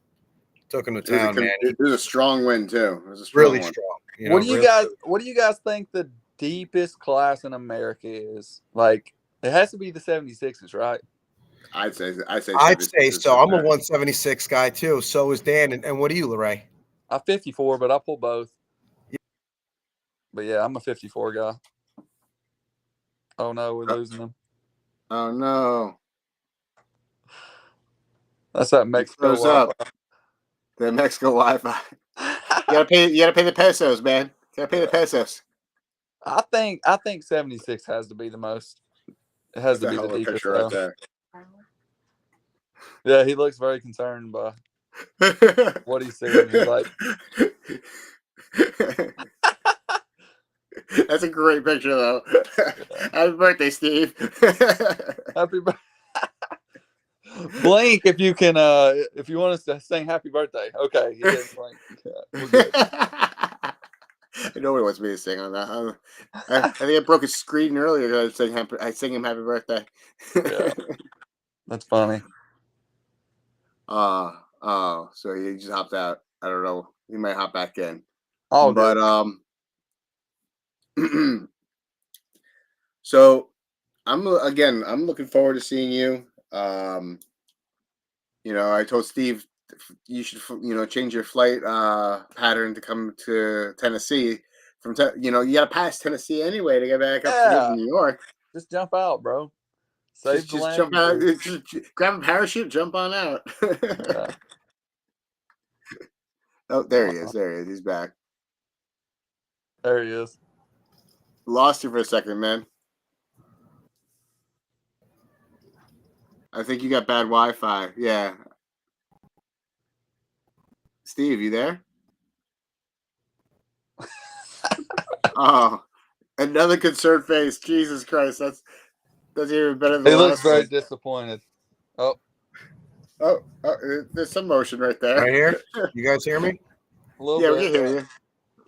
took him to town, man. It was a strong win too. It was a strong one. Strong. What do you guys think the deepest class in America is? Like, it has to be the 76ers, right? I'd say so. I'm a 176 guy too. So is Dan. And what are you, Laray? I'm 54, but I pull both. Yeah. But yeah, I'm a 54 guy. Oh no, we're losing them. Oh no. That's that Mexico Wi-Fi. The Mexico Wi-Fi. You gotta pay the pesos, man. You gotta pay the pesos. I think 76 has to be the most. It has to be the deepest. Right there. Yeah, he looks very concerned by what he's seeing. He's like, that's a great picture, though. Happy birthday, Steve. Happy birthday. Blink if you can. If you want us to sing "Happy Birthday," okay. He didn't blink. Nobody wants me to sing on that. I think I broke a screen earlier. I sang him "Happy Birthday." Yeah, that's funny. So he just hopped out. I don't know. He might hop back in. Oh, but so I'm looking forward to seeing you. I told Steve you should change your flight pattern to come to Tennessee. You got to pass Tennessee anyway to get back up to New York. Just jump out, bro. Just jump out. Just grab a parachute, jump on out. Yeah. Oh, there he is. There he is. He's back. There he is. Lost you for a second, man. I think you got bad Wi-Fi. Yeah. Steve, you there? Oh, another concerned face. Jesus Christ, that's even better than. He looks very disappointed. Oh, there's some motion right there. Right here. You guys hear me? A bit. We can hear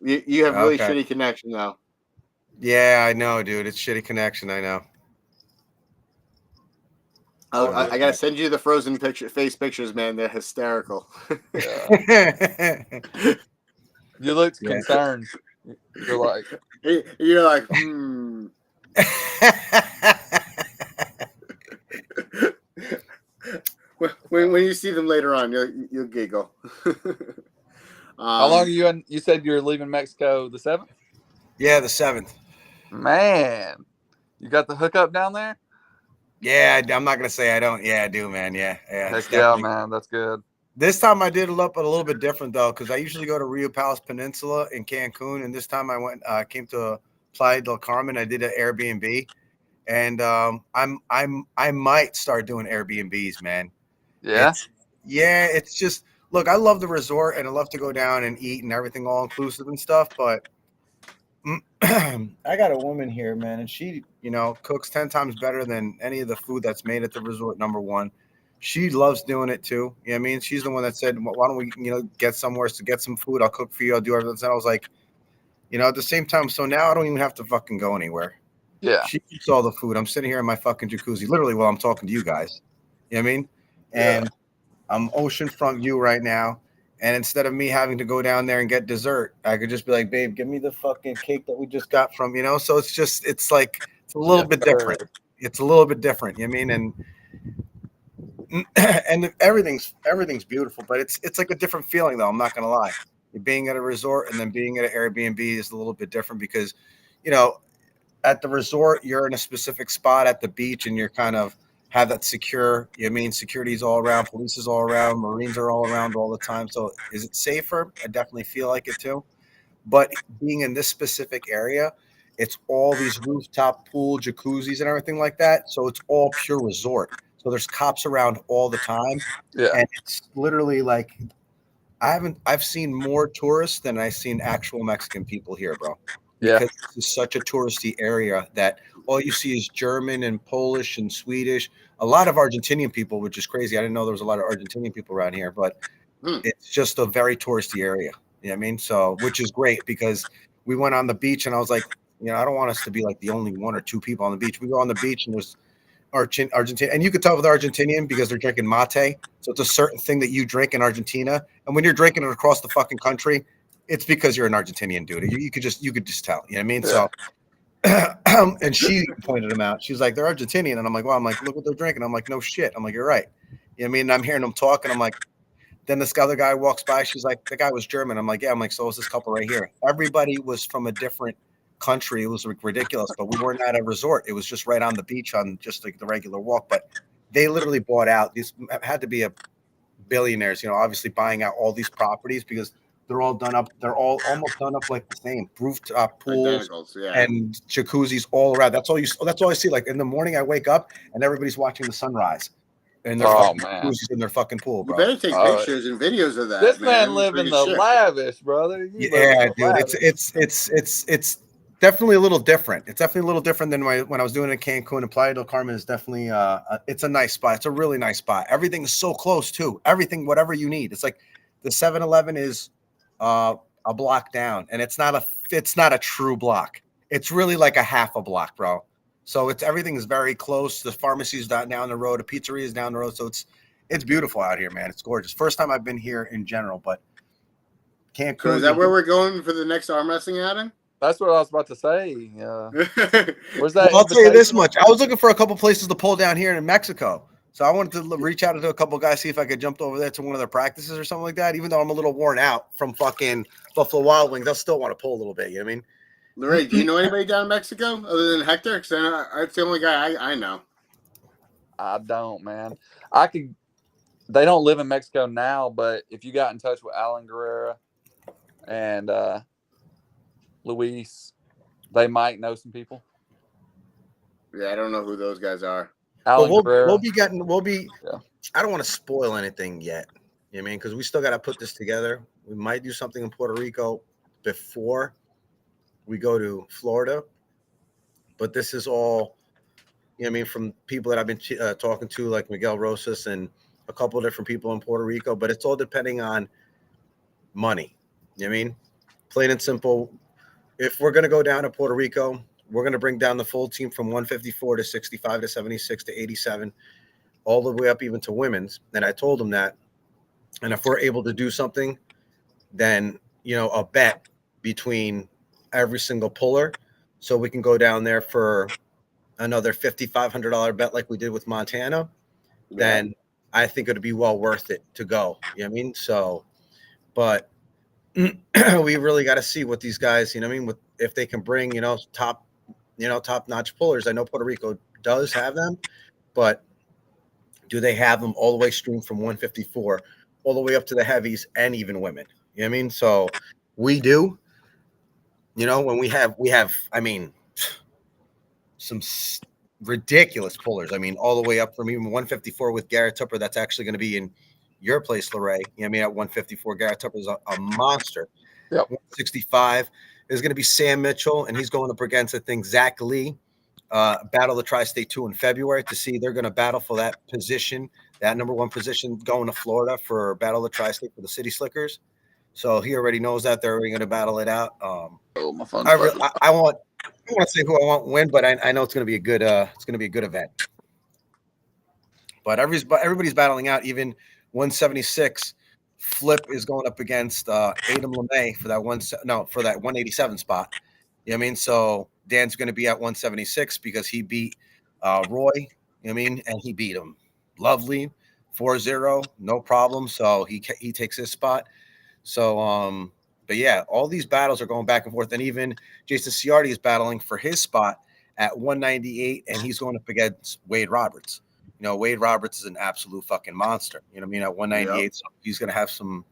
you. You have really shitty connection now. Yeah, I know, dude. It's shitty connection. I know. I gotta send you the frozen face pictures, man. They're hysterical. You look concerned. You're like, when you see them later on, you'll giggle. How long are you in? You said you're leaving Mexico the 7th? Yeah, the 7th. Man, you got the hookup down there? Yeah, I'm not gonna say I don't. Yeah, I do, man. Yeah. Heck yeah, man. That's good. This time I did a little bit different though, because I usually go to Rio Palace Peninsula in Cancun, and this time I came to Playa del Carmen. I did an Airbnb, and I might start doing Airbnbs, man. Yeah. It's just, look, I love the resort and I love to go down and eat and everything all inclusive and stuff, but I got a woman here, man, and she, cooks 10 times better than any of the food that's made at the resort. Number one, she loves doing it too. You know what I mean? She's the one that said, why don't we, get somewhere to get some food? I'll cook for you. I'll do everything. And I was like, at the same time, so now I don't even have to fucking go anywhere. Yeah. She eats all the food. I'm sitting here in my fucking jacuzzi, literally while I'm talking to you guys. You know what I mean? And I'm oceanfront view right now. And instead of me having to go down there and get dessert, I could just be like, babe, give me the fucking cake that we just got from, so it's like, it's a little bit different. It's a little bit different. You know what I mean? And everything's beautiful, but it's like a different feeling though. I'm not going to lie. Being at a resort and then being at an Airbnb is a little bit different because, at the resort, you're in a specific spot at the beach, and you're kind of have that secure. You know what I mean, security's all around, police is all around, Marines are all around all the time. So is it safer? I definitely feel like it too. But being in this specific area, it's all these rooftop pool, jacuzzis, and everything like that. So it's all pure resort. So there's cops around all the time, Yeah. and it's literally like I've seen more tourists than I've seen actual Mexican people here, bro. Yeah. Because this is such a touristy area that all you see is German and Polish and Swedish. A lot of Argentinian people, which is crazy. I didn't know there was a lot of Argentinian people around here, but it's just a very touristy area. You know what I mean? So, which is great because we went on the beach and I was like, you know, I don't want us to be like the only one or two people on the beach. We go on the beach and there's Argentina, and you could tell with Argentinian because they're drinking mate. So it's a certain thing that you drink in Argentina, and when you're drinking it across the fucking country, it's because you're an Argentinian dude. You could just tell. You know what I mean? Yeah. So, and she pointed them out. She was like, they're Argentinian, and I'm like, well, I'm like, look what they're drinking. I'm like, no shit. I'm like, you're right. You know what I mean? And I'm hearing them talk, and I'm like, then this other guy walks by. She's like, the guy was German. I'm like, yeah. I'm like, so is this couple right here. Everybody was from a different country. It was ridiculous, but we weren't at a resort. It was just right on the beach on just like the regular walk. But they literally bought out. These had to be a billionaires, you know, obviously buying out all these properties because they're all done up. They're all almost done up like the same rooftop pools and jacuzzis all around. That's all I see. Like in the morning, I wake up and everybody's watching the sunrise. And they're jacuzzis in their fucking pool, bro. You better take pictures and videos of that. This man living the lavish, brother. Yeah, dude. It's definitely a little different. It's definitely a little different than when I was doing it in Cancun. And Playa del Carmen is definitely it's a nice spot. It's a really nice spot. Everything is so close too. Everything, whatever you need. It's like the 7-Eleven is a block down, and it's not a true block. It's really like a half a block, bro. So everything is very close. The pharmacy is down the road. The pizzeria is down the road. So it's beautiful out here, man. It's gorgeous. First time I've been here in general, but Cancun. So is that where we're going for the next arm wrestling outing? That's what I was about to say. Where's that? Well, I'll tell you this much. I was looking for a couple places to pull down here in Mexico. So I wanted to reach out to a couple guys, see if I could jump over there to one of their practices or something like that. Even though I'm a little worn out from fucking Buffalo Wild Wings, I'll still want to pull a little bit. You know what I mean? Laray, do you know anybody down in Mexico other than Hector? Because that's the only guy I know. I don't, man. They don't live in Mexico now, but if you got in touch with Alan Guerrera and Luis, they might know some people. Yeah, I don't know who those guys are. We'll be. I don't want to spoil anything yet. You know what I mean? Because we still got to put this together. We might do something in Puerto Rico before we go to Florida. But this is all, you know what I mean, from people that I've been talking to, like Miguel Rosas and a couple of different people in Puerto Rico. But it's all depending on money. You know what I mean? Plain and simple. If we're going to go down to Puerto Rico, we're going to bring down the full team from 154 to 65 to 76 to 87, all the way up even to women's. And I told them that. And if we're able to do something, then, you know, a bet between every single puller, so we can go down there for another $5,500 bet like we did with Montana, then I think it would be well worth it to go. You know what I mean? So, but we really got to see what these guys, you know what I mean, if they can bring, top-notch pullers. I know Puerto Rico does have them, but do they have them all the way streamed from 154 all the way up to the heavies and even women? You know what I mean? So we do. You know, when we have, I mean, some ridiculous pullers. I mean, all the way up from even 154 with Garrett Tupper. That's actually going to be in your place, Laray. You know what I mean? At 154, Garrett Tupper is a monster. Yep. 165 is going to be Sam Mitchell, and he's going up against, I think, Zach Lee. Battle the Tri-State 2 in February to see they're going to battle for that position, that number one position going to Florida for Battle the Tri-State for the City Slickers. So he already knows that they're already going to battle it out. My phone's I want to say who I want to win, but I know it's going to be a good event. But everybody's battling out. Even 176 Flip is going up against Adam LeMay for that 187 spot. You know what I mean? So Dan's going to be at 176 because he beat Roy. You know what I mean? And he beat him lovely 4-0, no problem. So he takes his spot. So but yeah, all these battles are going back and forth, and even Jason Ciardi is battling for his spot at 198, and he's going up against Wade Roberts. You know, Wade Roberts is an absolute fucking monster. You know what I mean? At 198, Yep. so he's going to have some.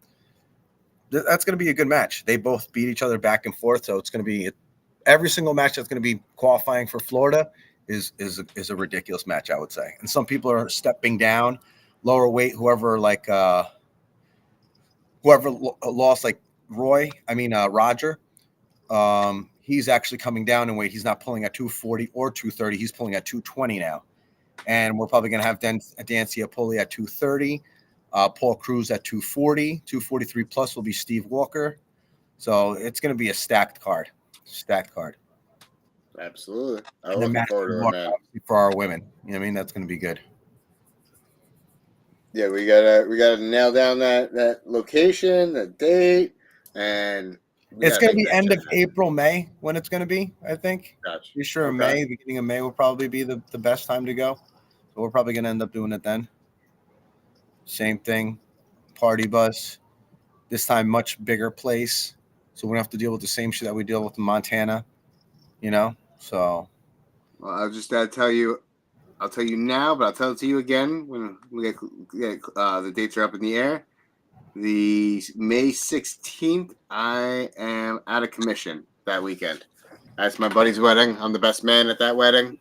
That's going to be a good match. They both beat each other back and forth, so it's going to be every single match that's going to be qualifying for Florida is a ridiculous match, I would say. And some people are stepping down, lower weight, whoever lost like Roger. He's actually coming down in weight. He's not pulling at 240 or 230. He's pulling at 220 now. And we're probably going to have Dan Ciapoli at 230, Paul Cruz at 240, 243 plus will be Steve Walker. So it's going to be a stacked card. Absolutely. I'm And the looking match forward to it, man. for our women. You know what I mean? That's going to be good. Yeah, we gotta nail down that location, the date, and It's going to be end of April, May when it's going to be, I think. Gotcha. Be sure Okay. May, beginning of May will probably be the best time to go. So we're probably going to end up doing it then. Same thing, party bus. This time, much bigger place. So we don't have to deal with the same shit that we deal with in Montana, you know? So. Well, I'll tell you now, but I'll tell it to you again when we get the dates are up in the air. The May 16th, I am out of commission that weekend. That's my buddy's wedding. I'm the best man at that wedding.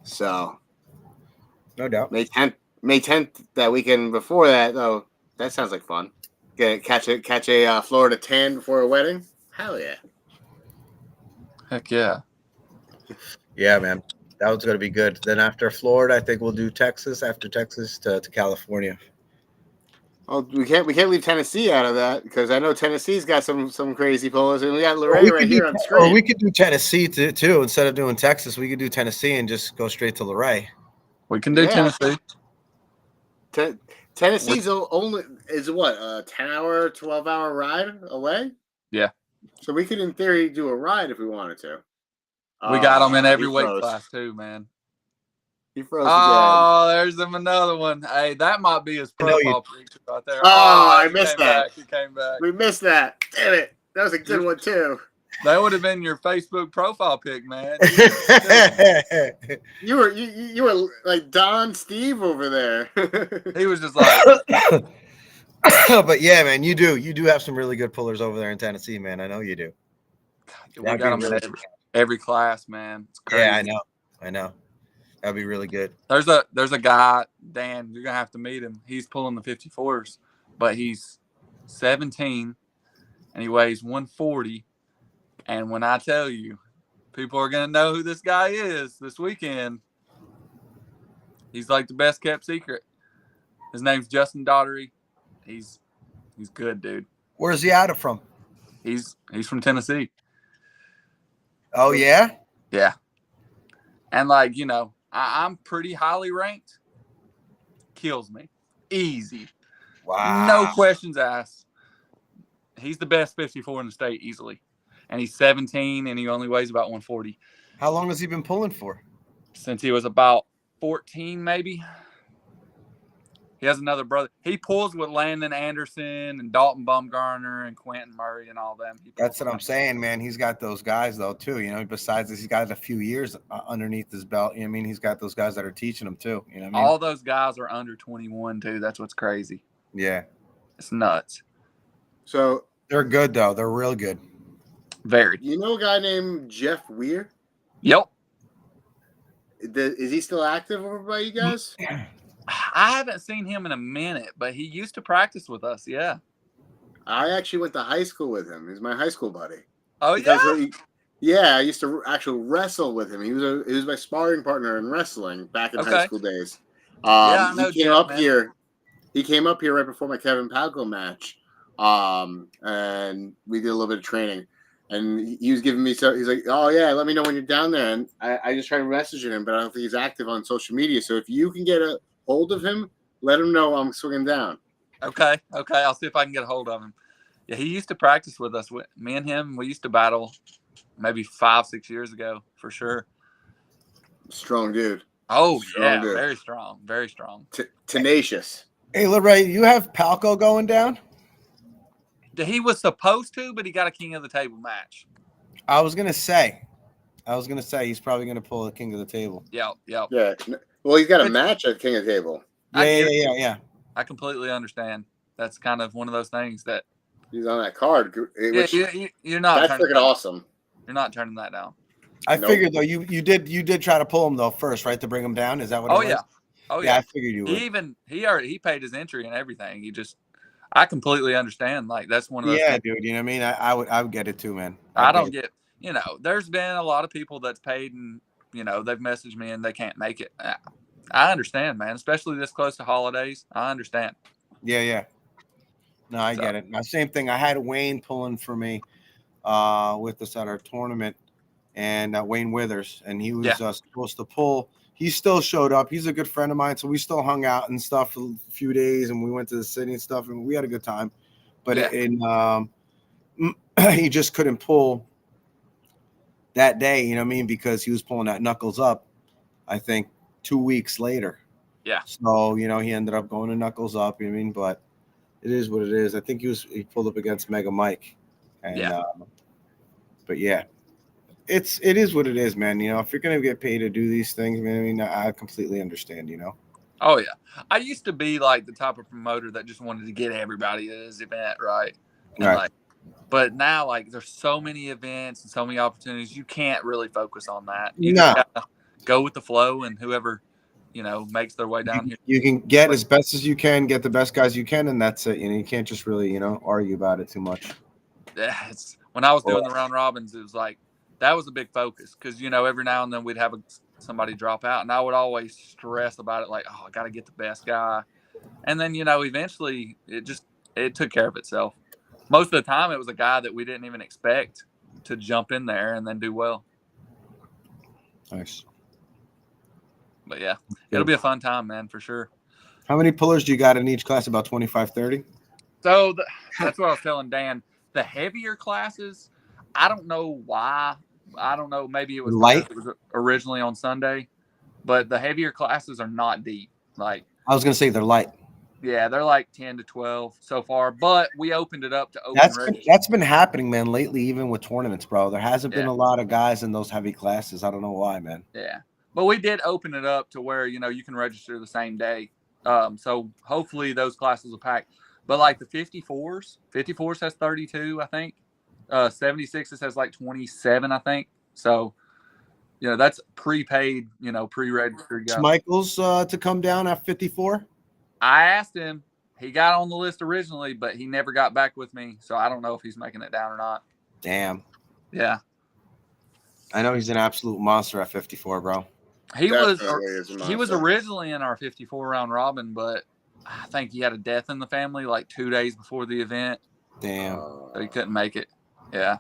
So, No doubt. May 10th, that weekend before that, though, that sounds like fun. Catch a Florida tan before a wedding. Hell yeah. Heck yeah. Yeah, man. That was going to be good. Then after Florida, I think we'll do Texas. After Texas to California. Oh, we can't leave Tennessee out of that because I know Tennessee's got some crazy pullers, and we got Laray right here on screen. Or we could do Tennessee too. Instead of doing Texas, we could do Tennessee and just go straight to Laray. We can do Tennessee. Tennessee's only is what a 10-hour, 12-hour ride away. Yeah. So we could, in theory, do a ride if we wanted to. We got them in every weight class too, man. He froze again. There's him another one. Hey, that might be his profile picture right there. I missed that. He came back. We missed that. Damn it. That was a good one too. That would have been your Facebook profile pic, man. You were like Don Steve over there. He was just like. But yeah, man, you do have some really good pullers over there in Tennessee, man. I know you do. We got them in every class, man. It's crazy. Yeah, I know. That'd be really good. There's a guy, Dan, you're gonna have to meet him. He's pulling the 54s, but he's 17 and he weighs 140. And when I tell you, people are gonna know who this guy is this weekend. He's like the best kept secret. His name's Justin Daughtery. He's good, dude. Where's he out of from? He's from Tennessee. Oh yeah? Yeah. And like, you know, I'm pretty highly ranked. Kills me. Easy. Wow. No questions asked. He's the best 54 in the state easily. And he's 17 and he only weighs about 140. How long has he been pulling for? Since he was about 14, maybe. He has another brother. He pulls with Landon Anderson and Dalton Baumgartner and Quentin Murray and all them. That's what I'm saying, man. He's got those guys, though, too. You know, besides this, he's got a few years underneath his belt. You know what I mean? He's got those guys that are teaching him, too. You know what I mean? All those guys are under 21, too. That's what's crazy. Yeah. It's nuts. So they're good, though. They're real good. Very. You know a guy named Jeff Weir? Yep. Is he still active over by you guys? I haven't seen him in a minute, but he used to practice with us. Yeah. I actually went to high school with him. He's my high school buddy. Oh, yeah? Yeah, I used to actually wrestle with him. He was my sparring partner in wrestling back in high school days. Yeah, I know he came up here right before my Kevin Palco match. And we did a little bit of training. And he was giving me he's like, oh yeah, let me know when you're down there. And I just tried messaging him, but I don't think he's active on social media. So if you can get a hold of him, let him know I'm swinging down. Okay. I'll see if I can get a hold of him. Yeah, he used to practice with us. Me and him, we used to battle maybe 5-6 years ago for sure. Strong dude. Oh, strong dude. Very strong. Very strong. Tenacious. Hey, Laray, you have Palco going down? He was supposed to, but he got a king of the table match. I was going to say, I was gonna say he's probably gonna pull a king of the table. Yep. Yeah. Well, he's got a Which match at King of Table. I get it. Yeah. I completely understand. That's kind of one of those things that He's on that card, which you're not that's turning freaking that, awesome. you're not turning that down. I Nope. figured though you did try to pull him though first, right, to bring him down. Is that what it Oh was? yeah. Oh Yeah, yeah. I figured you would. He paid his entry and everything. I completely understand. Like that's one of those Yeah, things. dude. You know what I mean? I would get it too, man. I don't get, there's been a lot of people that's paid and, they've messaged me and they can't make it. I understand, man, especially this close to holidays. I understand. Yeah. No, I get it. Same thing. I had Wayne pulling for me with us at our tournament, and Wayne Withers, and he was supposed to pull. He still showed up. He's a good friend of mine, so we still hung out and stuff for a few days, and we went to the city and stuff, and we had a good time. But he just couldn't pull that day, you know what I mean, because he was pulling that Knuckles Up, I think, 2 weeks later. Yeah. So, he ended up going to Knuckles Up, you know what I mean? But it is what it is. I think he pulled up against Mega Mike. And but yeah. It is what it is, man. If you're gonna get paid to do these things, man, I mean, I completely understand, Oh yeah. I used to be like the type of promoter that just wanted to get everybody to this event, right? And but now like there's so many events and so many opportunities, you can't really focus on that. You just gotta go with the flow, and whoever, makes their way down here. You can get as best as you can, get the best guys you can, and that's it. You can't just really, argue about it too much. Yeah, when I was doing the round robins, it was like that was a big focus because every now and then we'd have somebody drop out, and I would always stress about it, like, oh, I got to get the best guy, and then eventually it took care of itself. Most of the time, it was a guy that we didn't even expect to jump in there and then do well. Nice. But yeah, it'll be a fun time, man, for sure. How many pullers do you got in each class? About 25, 30? So that's what I was telling Dan. The heavier classes, I don't know why. I don't know. Maybe it was light. It was originally on Sunday, but the heavier classes are not deep. Like I was gonna say, they're light. Yeah, they're like 10 to 12 so far, but we opened it up to open That's been happening, man, lately, even with tournaments, bro. There hasn't been a lot of guys in those heavy classes. I don't know why, man. Yeah. But we did open it up to where, you can register the same day. So hopefully those classes will pack. But like the 54s has 32, I think. 76s has like 27, I think. So, that's prepaid, pre-registered guys. Michaels to come down at 54? I asked him. He got on the list originally, but he never got back with me. So I don't know if he's making it down or not. Damn. Yeah. I know he's an absolute monster at 54, bro. He was originally in our 54 round robin, but I think he had a death in the family like 2 days before the event. Damn. So he couldn't make it. Yeah.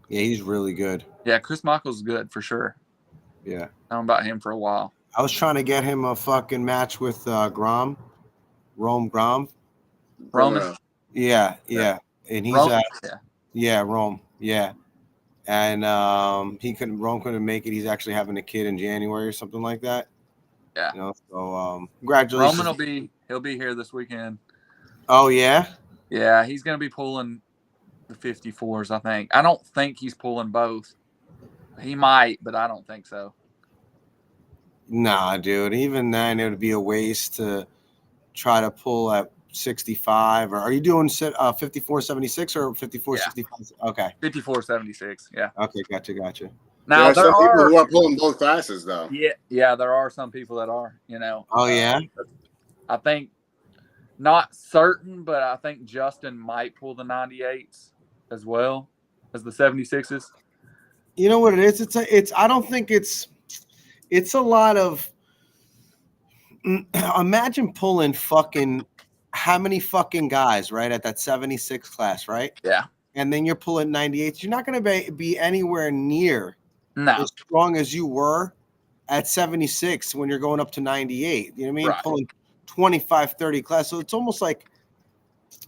Yeah, he's really good. Yeah, Chris Michael's is good for sure. Yeah. I've known about him for a while. I was trying to get him a fucking match with Rome Grom. Roman? Yeah. And he's Rome? Rome. Yeah. And Rome couldn't make it. He's actually having a kid in January or something like that. Yeah. So congratulations. Roman he'll be here this weekend. Oh yeah? Yeah, he's gonna be pulling the 54s, I think. I don't think he's pulling both. He might, but I don't think so. Nah, dude. Even then, it would be a waste to try to pull at 65. Or are you doing 54.76 or 54.65? Yeah. Okay. 54.76. Yeah. Okay, gotcha. Now there are some people who are pulling both classes, though. Yeah, there are some people that are. Oh yeah. I think not certain, but I think Justin might pull the 98s as well as the 76s. You know what it is? It's. I don't think it's a lot of. Imagine pulling fucking how many fucking guys, right, at that 76 class, right? Yeah. And then you're pulling 98s. You're not going to be anywhere near as strong as you were at 76 when you're going up to 98. You know what I mean? Right. Pulling 25, 30 class. So it's almost like,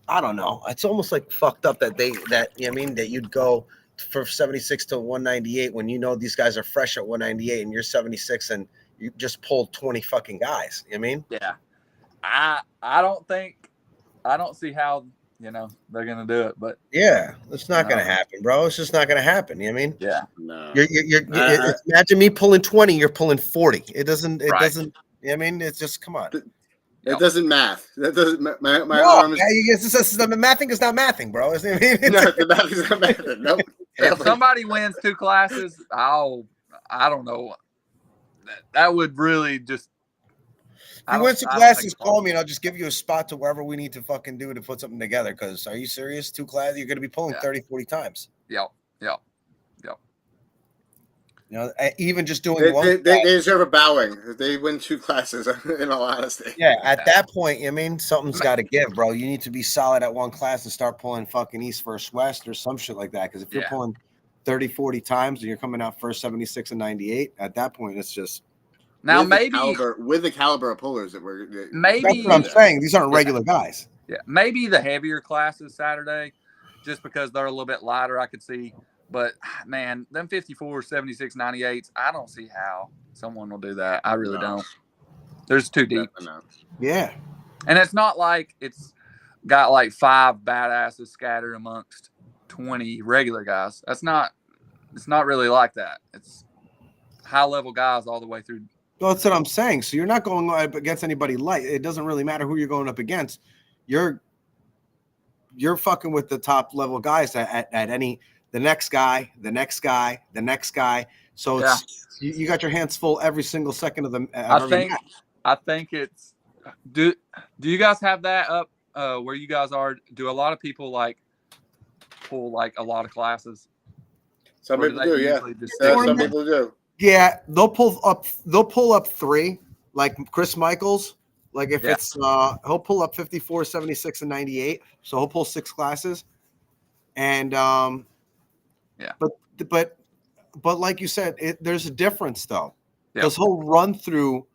I don't know. It's almost like fucked up that you know what I mean, that you'd go for 76 to 198 when these guys are fresh at 198 and you're 76 and you just pulled 20 fucking guys. You know what I mean? Yeah. I don't see how you know, they're gonna do it. But Yeah, it's not No. gonna happen, bro. It's just not gonna happen. You know what I mean? yeah, No. It's, imagine me pulling 20, you're pulling 40. It doesn't. Right. You know what I mean? It's just come on. It doesn't math. That doesn't. My No, arm is. the mathing is not mathing, bro. Isn't it? I mean, No, the math is not mathing. Nope. if somebody wins 2 classes, I don't know. That would really just. If you win some classes, call me and I'll just give you a spot to wherever we need to fucking do to put something together. Because are you serious? 2 classes, you're going to be pulling 30, 40 times. Yep. You know, even just doing they deserve a bowing. If they win 2 classes, in all honesty. Yeah, at that point, I mean, something's got to give, bro. You need to be solid at 1 class and start pulling fucking East versus West or some shit like that. Because if you're pulling 30, 40 times and you're coming out first 76 and 98, at that point, it's just. Now with maybe the caliber of pullers that we're maybe that's what I'm saying. These aren't regular guys. Yeah, maybe the heavier classes Saturday, just because they're a little bit lighter. I could see. But, man, them 54, 76, 98s, I don't see how someone will do that. I really don't. There's too deep. Yeah. And it's not like it's got like 5 badasses scattered amongst 20 regular guys. It's not really like that. It's high-level guys all the way through. Well, that's what I'm saying. So you're not going up against anybody light. It doesn't really matter who you're going up against. You're fucking with the top-level guys at any – the next guy. So it's you got your hands full every single second of the. I think it's. Do you guys have that up where you guys are? Do a lot of people like pull like a lot of classes? Some people do, yeah. Some people do. Yeah, they'll pull up 3, like Chris Michaels. Like if it's he'll pull up 54, 76, and 98. So he'll pull 6 classes, and But like you said, there's a difference though, because he'll run through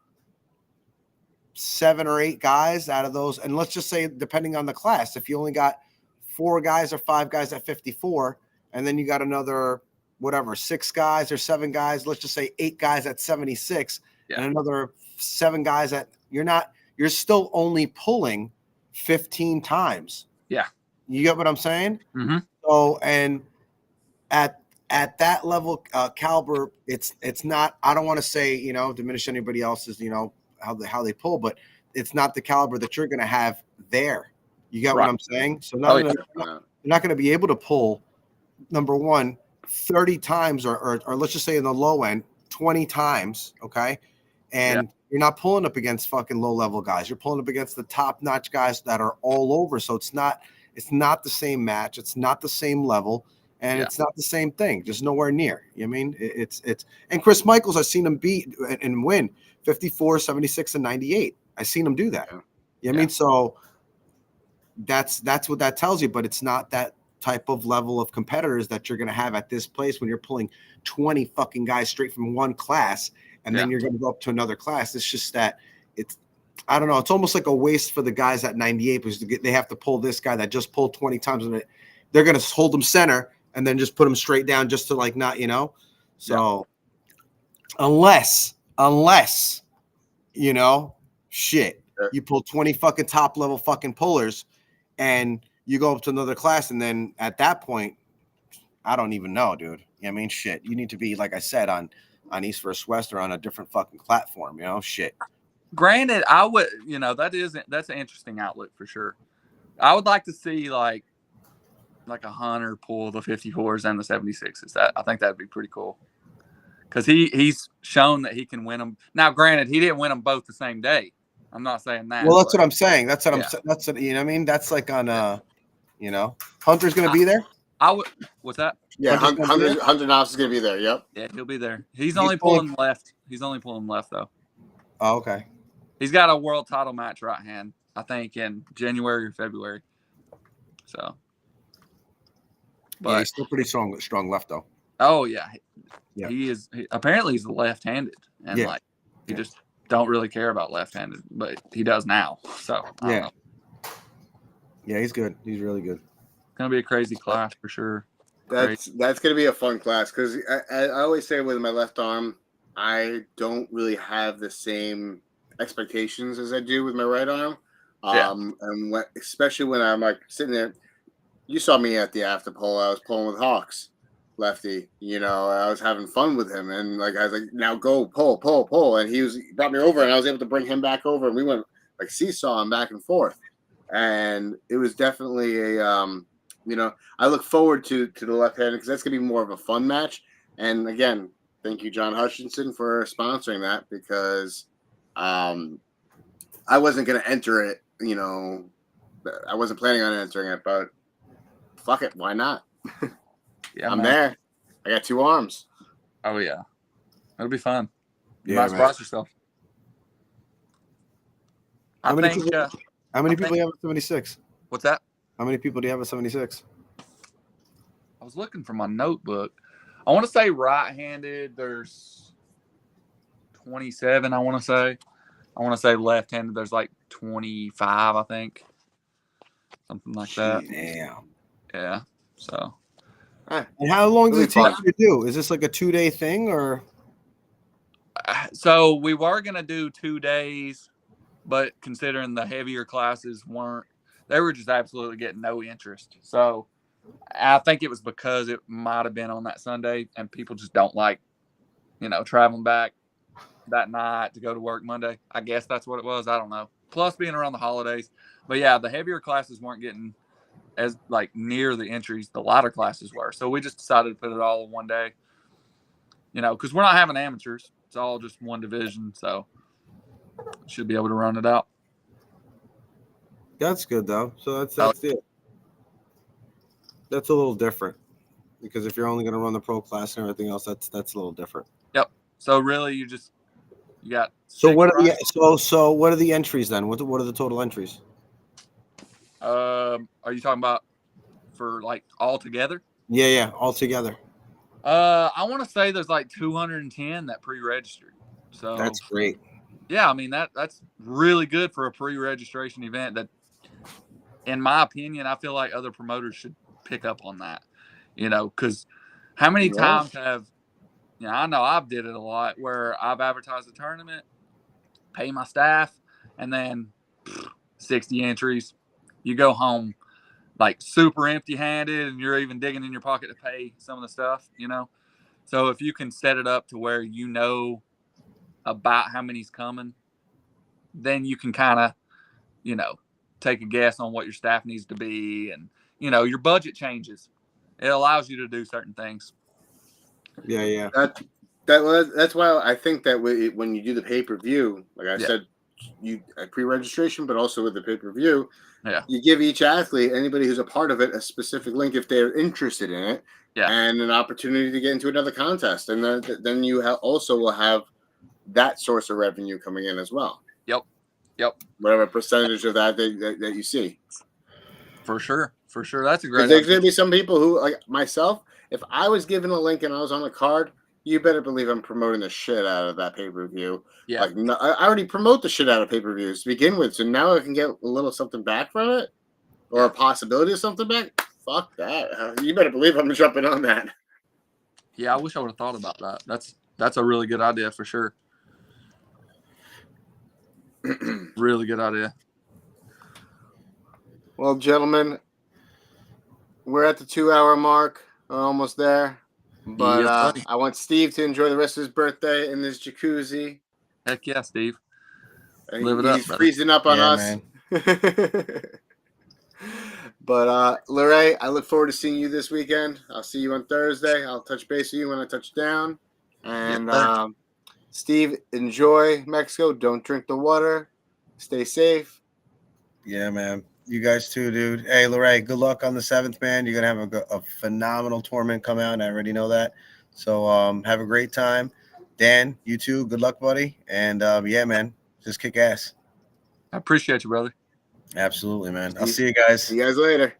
7 or 8 guys out of those, and let's just say depending on the class, if you only got 4 guys or 5 guys at 54, and then you got another 6 guys or 7 guys, let's just say 8 guys at 76, and another 7 guys you're still only pulling 15 times. Yeah, you get what I'm saying? Mm-hmm. So and at that level caliber, it's not. I don't want to say diminish anybody else's how they pull, but it's not the caliber that you're going to have there. You got what I'm saying? So you're not going to be able to pull number 1 30 times or let's just say in the low end 20 times, okay? And you're not pulling up against fucking low level guys. You're pulling up against the top notch guys that are all over. So it's not the same match. It's not the same level. And it's not the same thing, just nowhere near. You know what I mean? It's and Chris Michaels, I've seen him beat and win 54, 76, and 98. I've seen him do that. You know what I mean? So that's what that tells you, but it's not that type of level of competitors that you're going to have at this place when you're pulling 20 fucking guys straight from one class and then you're going to go up to another class. It's just that I don't know. It's almost like a waste for the guys at 98 because they have to pull this guy that just pulled 20 times and they're going to hold him center and then just put him straight down just to like not, so unless, you pull 20 fucking top level fucking pullers and you go up to another class. And then at that point, I don't even know, dude. I mean, shit, you need to be, like I said, on East versus West or on a different fucking platform, shit. Granted, I would, that's an interesting outlook for sure. I would like to see like a Hunter pull the 54s and the 76s. I think that'd be pretty cool. Because he's shown that he can win them. Now, granted, he didn't win them both the same day. I'm not saying that. Well, that's what I'm saying. That's what I'm saying. That's what, you know what I mean? That's like on Hunter's going to be there? I would. What's that? Yeah, Hunter Knox is going to be there. Yep. Yeah, he'll be there. He's only pulling left. He's only pulling left, though. Oh, okay. He's got a world title match right hand, I think, in January or February. So. But he's still pretty strong left, though. Oh, yeah. He is. Apparently, he's left-handed. And, he just don't really care about left-handed. But he does now. So, I don't know. Yeah, he's good. He's really good. Going to be a crazy class for sure. That's going to be a fun class because I always say with my left arm, I don't really have the same expectations as I do with my right arm. Yeah. And especially when I'm like sitting there, you saw me at the after poll. I was pulling with Hawks, lefty. I was having fun with him, and like I was like, now go pull, and he brought me over, and I was able to bring him back over, and we went like seesawing back and forth, and it was definitely I look forward to the left-handed because that's gonna be more of a fun match. And again, thank you, John Hutchinson, for sponsoring that because I wasn't gonna enter it. I wasn't planning on entering it, but fuck it, why not? Yeah, I'm man. there. I got 2 arms. Oh yeah, it'll be fun. You Yeah, might surprise yourself. How many people I do think- you have at 76? What's that? How many people do you have at 76? I was looking for my notebook. I want to say right-handed. There's 27. I want to say left-handed. There's like 25. I think something like that. Damn. Yeah. So. And how long does Really it take fun. you to do? Is this like a 2-day thing or? So we were gonna do 2 days, but considering the heavier classes they were just absolutely getting no interest. So I think it was because it might have been on that Sunday, and people just don't like, traveling back that night to go to work Monday. I guess that's what it was. I don't know. Plus being around the holidays, but yeah, the heavier classes weren't getting as like near the entries the lighter classes were. So we just decided to put it all in one day. Because we're not having amateurs. It's all just one division, so should be able to run it out. That's good though. So that's it. That's a little different because if you're only going to run the pro class and everything else, that's a little different. Yep. So really, you got. So 6 what are rides. so what are the entries then? What are the total entries? Are you talking about for like all together? Yeah, all together. I want to say there's like 210 that pre-registered. So That's great. yeah, I mean that's really good for a pre-registration event. That, in my opinion, I feel like other promoters should pick up on that. Because how many times I know I've did it a lot where I've advertised a tournament, pay my staff, and then 60 entries. You go home like super empty-handed, and you're even digging in your pocket to pay some of the stuff. So if you can set it up to where about how many's coming, then you can kind of, take a guess on what your staff needs to be, and your budget changes. It allows you to do certain things. Yeah. That's why I think that when you do the pay-per-view, like I said, you pre-registration, but also with the pay-per-view, you give each athlete, anybody who's a part of it, a specific link if they're interested in it, and an opportunity to get into another contest, and then you also will have that source of revenue coming in as well. Yep. Whatever percentage of that you see. For sure. That's a great. There's going to be some people who, like myself, if I was given a link and I was on a card, you better believe I'm promoting the shit out of that pay-per-view. Yeah. Like, no, I already promote the shit out of pay-per-views to begin with, so now I can get a little something back from it, or a possibility of something back. Fuck that. You better believe I'm jumping on that. Yeah, I wish I would have thought about that. That's a really good idea for sure. Really good idea. Well, gentlemen, we're at the 2-hour mark. We're almost there. But Yes, I want Steve to enjoy the rest of his birthday in this jacuzzi. Heck yeah, Steve. Live it up, He's brother. freezing up on us. Man. But Laray, I look forward to seeing you this weekend. I'll see you on Thursday. I'll touch base with you when I touch down. And Steve, enjoy Mexico. Don't drink the water. Stay safe. Yeah, man. You guys too, dude. Hey, Laray, good luck on the 7th, man. You're going to have a phenomenal tournament come out. I already know that. So have a great time. Dan, you too. Good luck, buddy. And yeah, man, just kick ass. I appreciate you, brother. Absolutely, man. I'll see you guys. See you guys later.